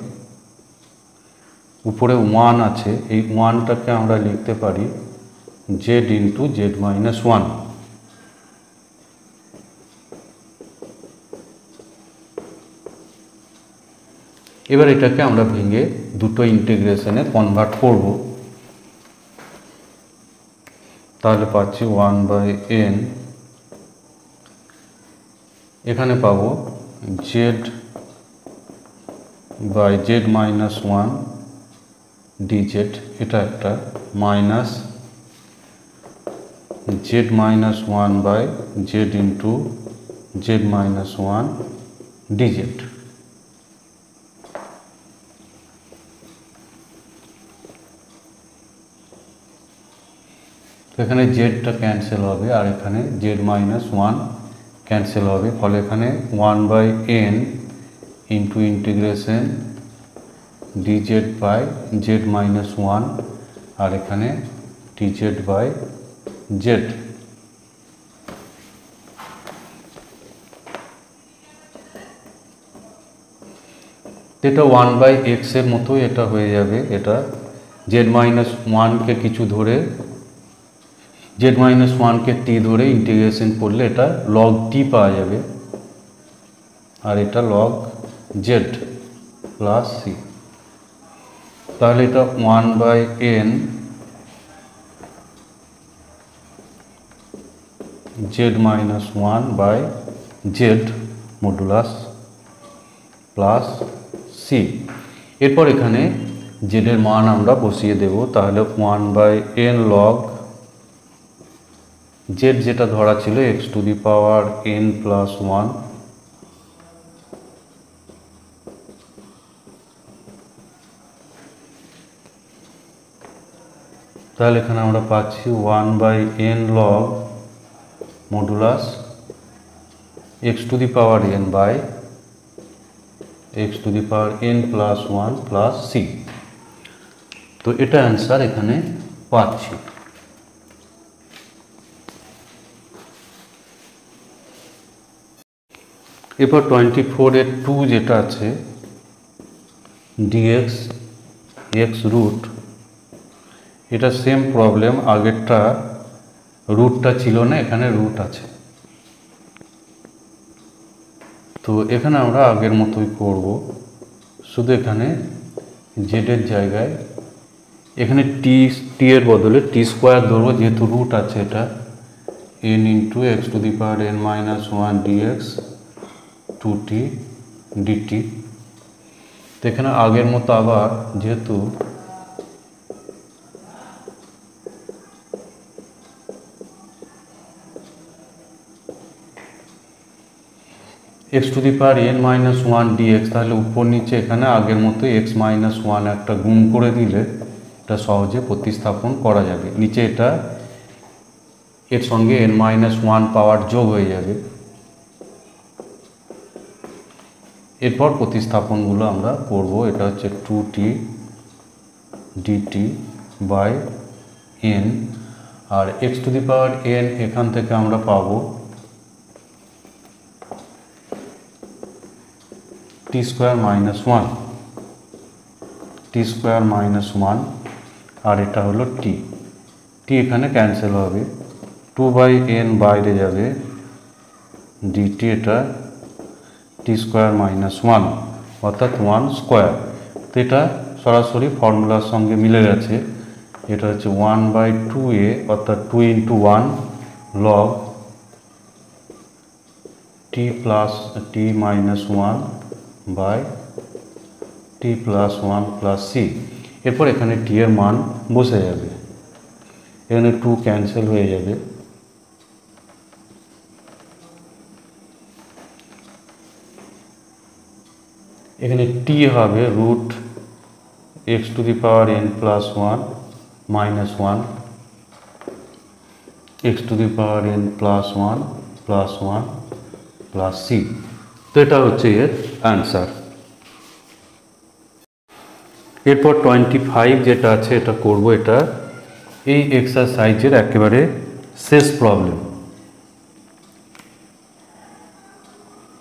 উপরে 1 আছে, এই 1টাকে আমরা লিখতে পারি z ইন্টু z-1। এবার এটাকে আমরা ভেঙে দুটো ইন্টিগ্রেশনে কনভার্ট করব। তাহলে পাচ্ছি 1/n এখানে পাবো z by z minus one dz, এটা একটা minus Z minus one by z into z minus one dz. এখানে জেডটা ক্যান্সেল হবে আর এখানে জেড মাইনাস ওয়ান ক্যান্সেল হবে, ফলে এখানে one by n into integration d z by z minus one আর এখানে ডিজেড বাই জেড। এটা ওয়ান বাই এক্সের মতোই এটা হয়ে যাবে, এটা জেড মাইনাস ওয়ানকে কিছু ধরে জেড মাইনাস ওয়ানকে টি ধরে ইন্টিগ্রেশন করলে এটা লগ টি পাওয়া যাবে আর এটা লগ জেড প্লাস সি। তাহলে এটা one by n z minus one by z modulus plus C. এরপর এখানে জেডের মান আমরা বসিয়ে দেব, তাহলে one by n log z যেটা ধরা ছিল x to the power n plus one তাহলে এখানে আমরা পাচ্ছি one by n log modulus x to the power n by x to the power n plus one plus C. তো এটা answer এখানে পাচ্ছি। এরপর 24-এর 2 যেটা আছে ডিএক্স এক্স রুট, এটা সেম প্রবলেম, আগেরটা রুটটা ছিল না, এখানে রুট আছে। তো এখানে আমরা আগের মতোই করব, শুধু এখানে জেডের জায়গায় এখানে টি এর বদলে টি স্কোয়ার ধরবো, যেহেতু রুট আছে এটা n into x to the power n minus one dx to t dt. তো এখানে আগের মতো আবার যেহেতু x to the power n minus one dx, তাহলে উপর নিচে এখানে আগের মতো এক্স মাইনাস ওয়ান একটা গুণ করে দিলে এটা সহজে প্রতিস্থাপন করা যাবে। নিচে এটা এর সঙ্গে এন মাইনাস ওয়ান পাওয়ার যোগ হয়ে যাবে। এরপর প্রতিস্থাপনগুলো আমরা করব। এটা হচ্ছে two t dt by n, আর x to the power n এখান থেকে আমরা পাবো টি square minus one, t square minus one, আর এটা হলো টি, টি এখানে ক্যান্সেল হবে, টু বাই এন বাইরে যাবে ডিটি, এটা টি স্কোয়ার মাইনাস ওয়ান অর্থাৎ ওয়ান স্কোয়ার। তো এটা সরাসরি ফর্মুলার সঙ্গে মিলে গেছে, এটা হচ্ছে ওয়ান বাই টু এ অর্থাৎ two into one log t plus t minus one by t plus one plus C. এরপর এখানে টি এর মান বসে যাবে, এখানে টু ক্যান্সেল হয়ে যাবে, এখানে টি হবে root x to the power n plus one minus one x to the power n plus one plus C. তো এটা হচ্ছে এর অ্যান্সার। এরপর 25 যেটা আছে এটা করব, এটা এই এক্সারসাইজের একেবারে শেষ প্রবলেম।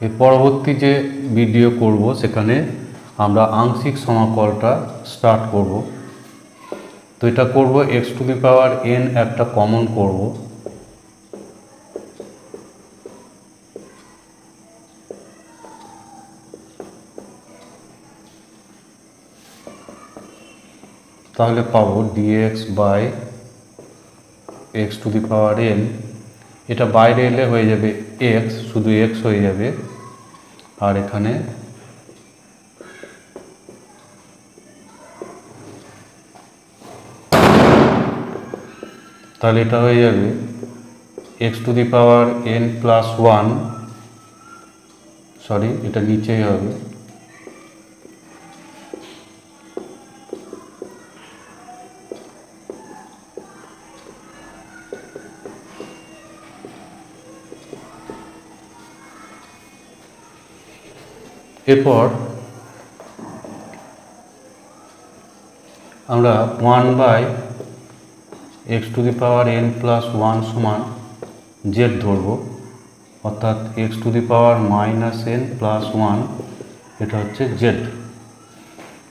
এর পরবর্তী যে ভিডিও করব সেখানে আমরা আংশিক সমাকলটা স্টার্ট করব। তো এটা করব x to the power n একটা কমন করব, তাহলে পাবো dx by x to the power n এটা বাইরে এলে হয়ে যাবে এক্স, শুধু এক্স হয়ে যাবে, আর এখানে তাহলে এটা হয়ে যাবে x to the power n plus one, sorry এটা নিচেই হবে, এরপর আমরা 1/x two the power n plus one সমান জেড ধরব, অর্থাৎ x to the power minus n plus one এটা হচ্ছে জেড।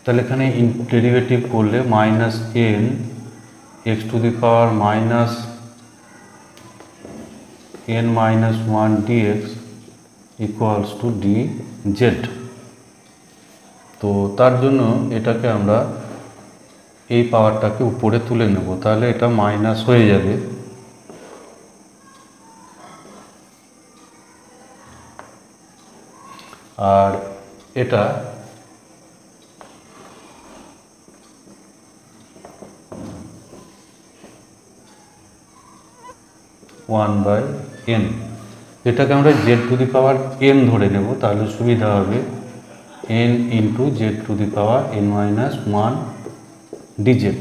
তাহলে এখানে ডেরিভেটিভ করলে minus n x to the power minus n minus one dx equals two dz। তো তার জন্য এটাকে আমরা এই পাওয়ারটাকে উপরে তুলে নেব, তাহলে এটা মাইনাস হয়ে যাবে, আর এটা ওয়ান বাই এন, এটাকে আমরা Z to the power N ধরে নেব, তাহলে সুবিধা হবে n into Z to the power n minus one DZ.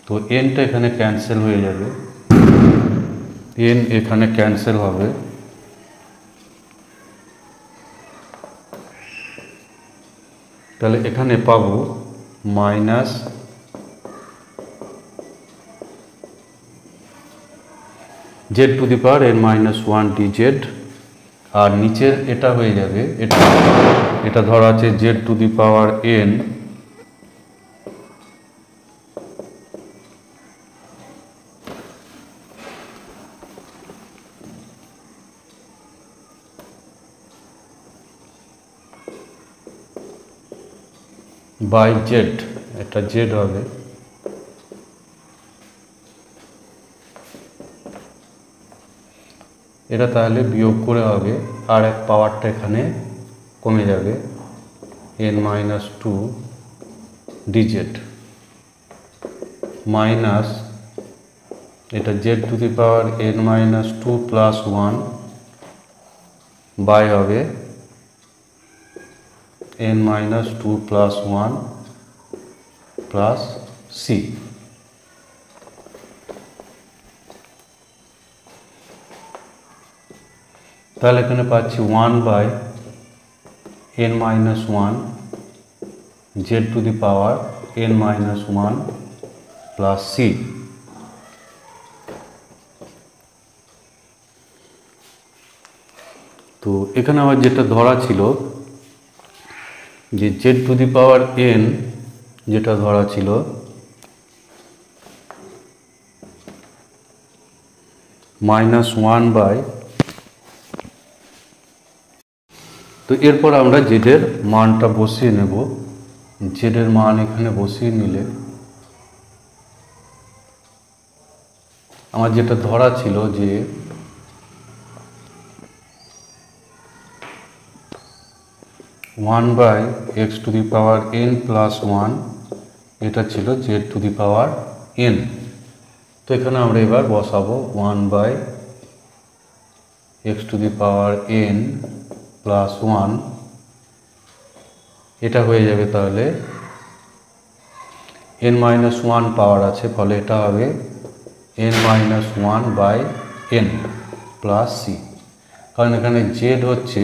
তো এনটা এখানে ক্যান্সেল হয়ে যাবে, এন এখানে ক্যান্সেল হবে, তাহলে এখানে পাবো minus z to the power n minus one d z, আর নিচের এটা হয়ে যাবে, এটা ধরা আছে z to the power n by z, এটা জেড হবে, এটা তাহলে বিয়োগ করে হবে, আর এক পাওয়ারটা এখানে কমে যাবে n minus two d z minus এটা z to the power n minus two plus one by হবে n minus two plus one plus c. তাহলে এখানে পাচ্ছি one by n minus one z to the power n minus one plus C. তো এখানে আবার যেটা ধরা ছিল যে z to the power n, যেটা ধরা ছিল মাইনাস ওয়ান বাই, তো এরপর আমরা জেডের মানটা বসিয়ে নেব, জেডের মান এখানে বসিয়ে নিলে আমার যেটা ধরা ছিল যে one by x to the power n plus one, এটা ছিল z to the power n। তো এখানে আমরা এবার বসাবো one by x to the power n plus one, এটা হয়ে যাবে তাহলে n মাইনাস ওয়ান পাওয়ার আছে, ফলে এটা হবে n minus one by n plus C, কারণ এখানে জেড হচ্ছে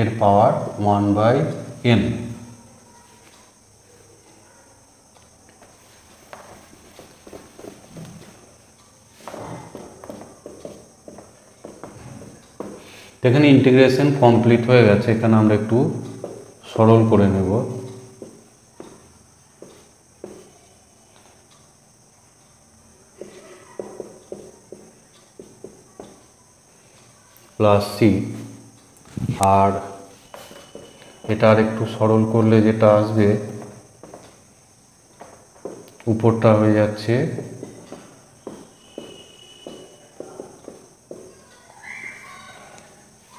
এর পাওয়ার ওয়ান বাই n। এখানে ইন্টিগ্রেশন কমপ্লিট হয়ে গেছে, এখানে আমরা একটু সরল করে নেব, প্লাস সি, আর এটা আর একটু সরল করলে যেটা আসবে উপরটা হয়ে যাচ্ছে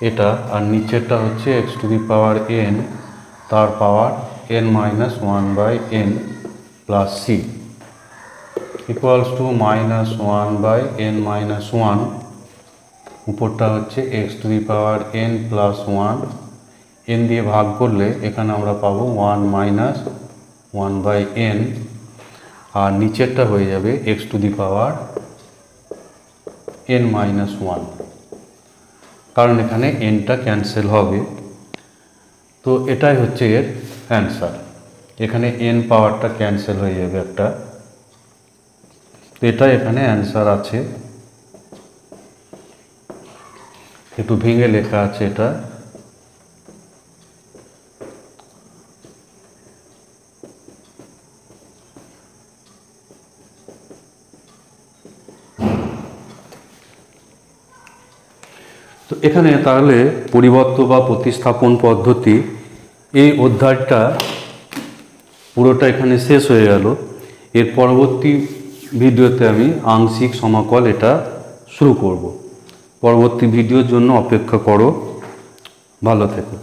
এটা, আর নিচেরটা হচ্ছে x to the power n তার power n minus one by n plus c equals to minus one by n minus one, উপরটা হচ্ছে x to the power n plus one, n দিয়ে ভাগ করলে এখানে আমরা পাবো one minus one by n, আর নিচেরটা হয়ে যাবে x to the power n minus one, কারণ এখানে এনটা ক্যান্সেল হবে। তো এটাই হচ্ছে এর অ্যান্সার। এখানে এন পাওয়ারটা ক্যান্সেল হয়ে যাবে একটা, তো এটা এখানে অ্যান্সার আছে। একটু ভেঙে লেখা আছে এটা। তো এখানে তাহলে পরিবর্ত বা প্রতিস্থাপন পদ্ধতি এই অধ্যায়টা পুরোটা এখানে শেষ হয়ে গেল। এর পরবর্তী ভিডিওতে আমি আংশিক সমাকল এটা শুরু করব। পরবর্তী ভিডিওর জন্য অপেক্ষা করো। ভালো থেকো।